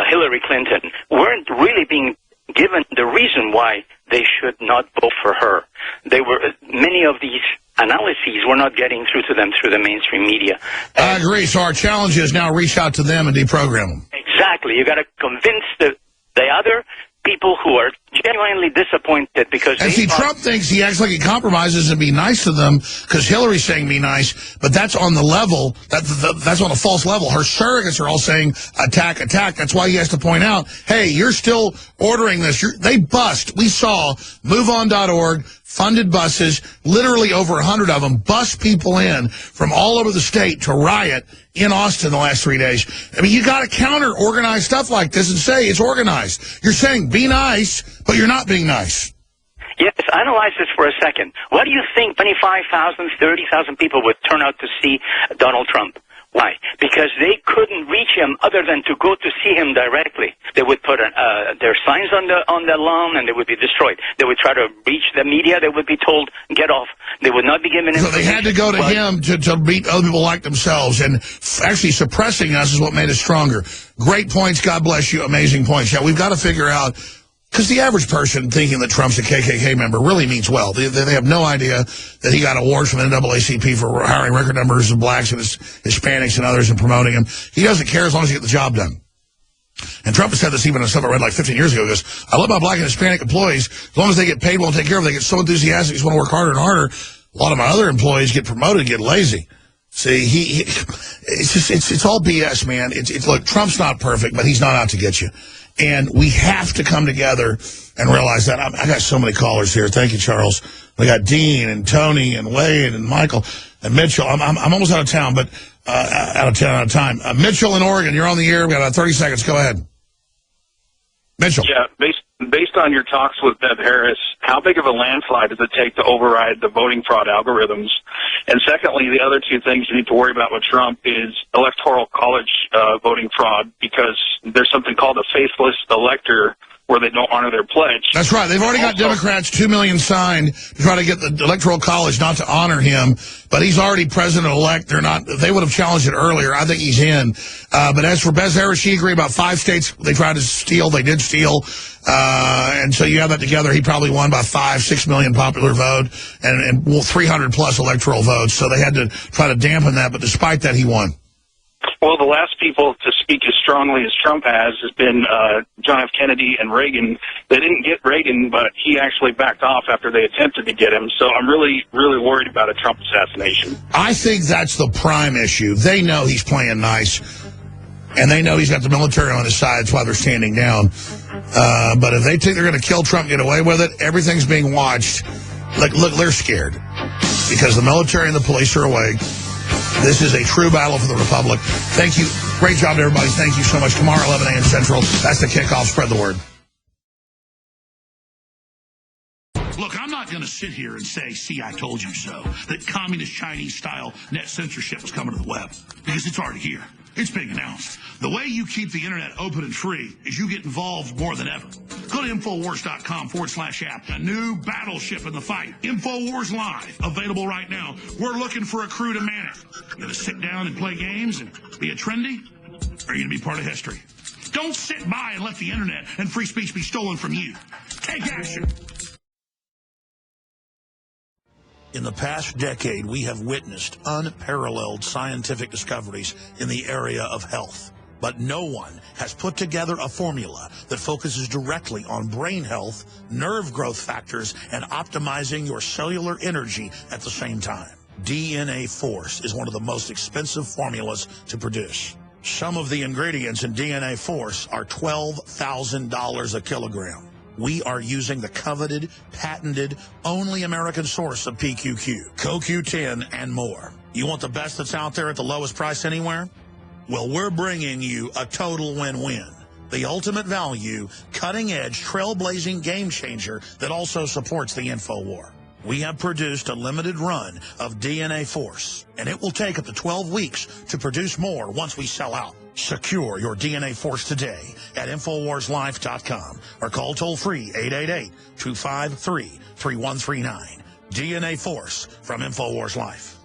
Hillary Clinton, weren't really being given the reason why they should not vote for her. Many of these analyses were not getting through to them through the mainstream media. I agree. So our challenge is now reach out to them and deprogram them. Exactly. You got to convince the other people who are genuinely disappointed because and see, Trump thinks he acts like he compromises and be nice to them because Hillary's saying be nice, but that's on the level, that's on a false level. Her surrogates are all saying attack, attack. That's why he has to point out, hey, you're still ordering this. They bust. We saw MoveOn.org, funded buses, literally over 100 of them, bust people in from all over the state to riot in Austin the last 3 days. I mean, you got to counter organized stuff like this and say it's organized. You're saying be nice, but you're not being nice. Yes, analyze this for a second. What do you think 25,000, 30,000 people would turn out to see Donald Trump? Why? Because they couldn't reach him other than to go to see him directly. They would put their signs on the lawn and they would be destroyed. They would try to reach the media. They would be told, get off. They would not be given information. So they had to go to him to meet other people like themselves. And actually suppressing us is what made us stronger. Great points. God bless you. Amazing points. Yeah, we've got to figure out, because the average person thinking that Trump's a KKK member really means well. They have no idea that he got awards from the NAACP for hiring record numbers of blacks and Hispanics and others and promoting them. He doesn't care as long as he gets the job done. And Trump has said this even in stuff I read like 15 years ago. He goes, I love my black and Hispanic employees. As long as they get paid well and take care of them, they get so enthusiastic, just want to work harder and harder. A lot of my other employees get promoted and get lazy. See, it's all BS, man. Look, Trump's not perfect, but he's not out to get you. And we have to come together and realize that. I got so many callers here. Thank you, Charles. We got Dean and Tony and Wade and Michael and Mitchell. I'm almost out of town, but out of time. Mitchell in Oregon, you're on the air. We got about 30 seconds. Go ahead. Mitchell. Yeah, based on your talks with Bev Harris, how big of a landslide does it take to override the voting fraud algorithms? And secondly, the other two things you need to worry about with Trump is electoral college voting fraud, because there's something called a faithless elector where they don't honor their pledge. That's right. They've already got Democrats 2 million signed to try to get the Electoral College not to honor him, but he's already president-elect. They would have challenged it earlier. I think he's in. But as for Bev Harris, she agreed about 5 states they tried to steal. They did steal. And so you have that together. He probably won by 5-6 million popular vote and 300-plus electoral votes. So they had to try to dampen that. But despite that, he won. Well, the last people to speak as strongly as Trump has been John F. Kennedy and Reagan. They didn't get Reagan, but he actually backed off after they attempted to get him. So I'm really, really worried about a Trump assassination. I think that's the prime issue. They know he's playing nice, and they know he's got the military on his side. That's why they're standing down. But if they think they're going to kill Trump and get away with it, everything's being watched. Look, they're scared because the military and the police are awake. This is a true battle for the Republic. Thank you. Great job to everybody. Thank you so much. Tomorrow, 11 a.m. Central. That's the kickoff. Spread the word. Look, I'm not going to sit here and say, see, I told you so, that communist Chinese-style net censorship is coming to the web, because it's already here. It's being announced. The way you keep the internet open and free is you get involved more than ever. Go to Infowars.com/app. A new battleship in the fight. Infowars Live. Available right now. We're looking for a crew to man it. You going to sit down and play games and be a trendy? Or are you going to be part of history? Don't sit by and let the internet and free speech be stolen from you. Take action. In the past decade, we have witnessed unparalleled scientific discoveries in the area of health. But no one has put together a formula that focuses directly on brain health, nerve growth factors, and optimizing your cellular energy at the same time. DNA Force is one of the most expensive formulas to produce. Some of the ingredients in DNA Force are $12,000 a kilogram. we are using the coveted, patented, only American source of PQQ, CoQ10, and more. You want the best that's out there at the lowest price anywhere? Well, we're bringing you a total win-win. The ultimate value, cutting-edge, trailblazing game changer that also supports the InfoWar. We have produced a limited run of DNA Force, and it will take up to 12 weeks to produce more once we sell out. Secure your DNA Force today at InfoWarsLife.com or call toll-free 888-253-3139. DNA Force from InfoWars Life.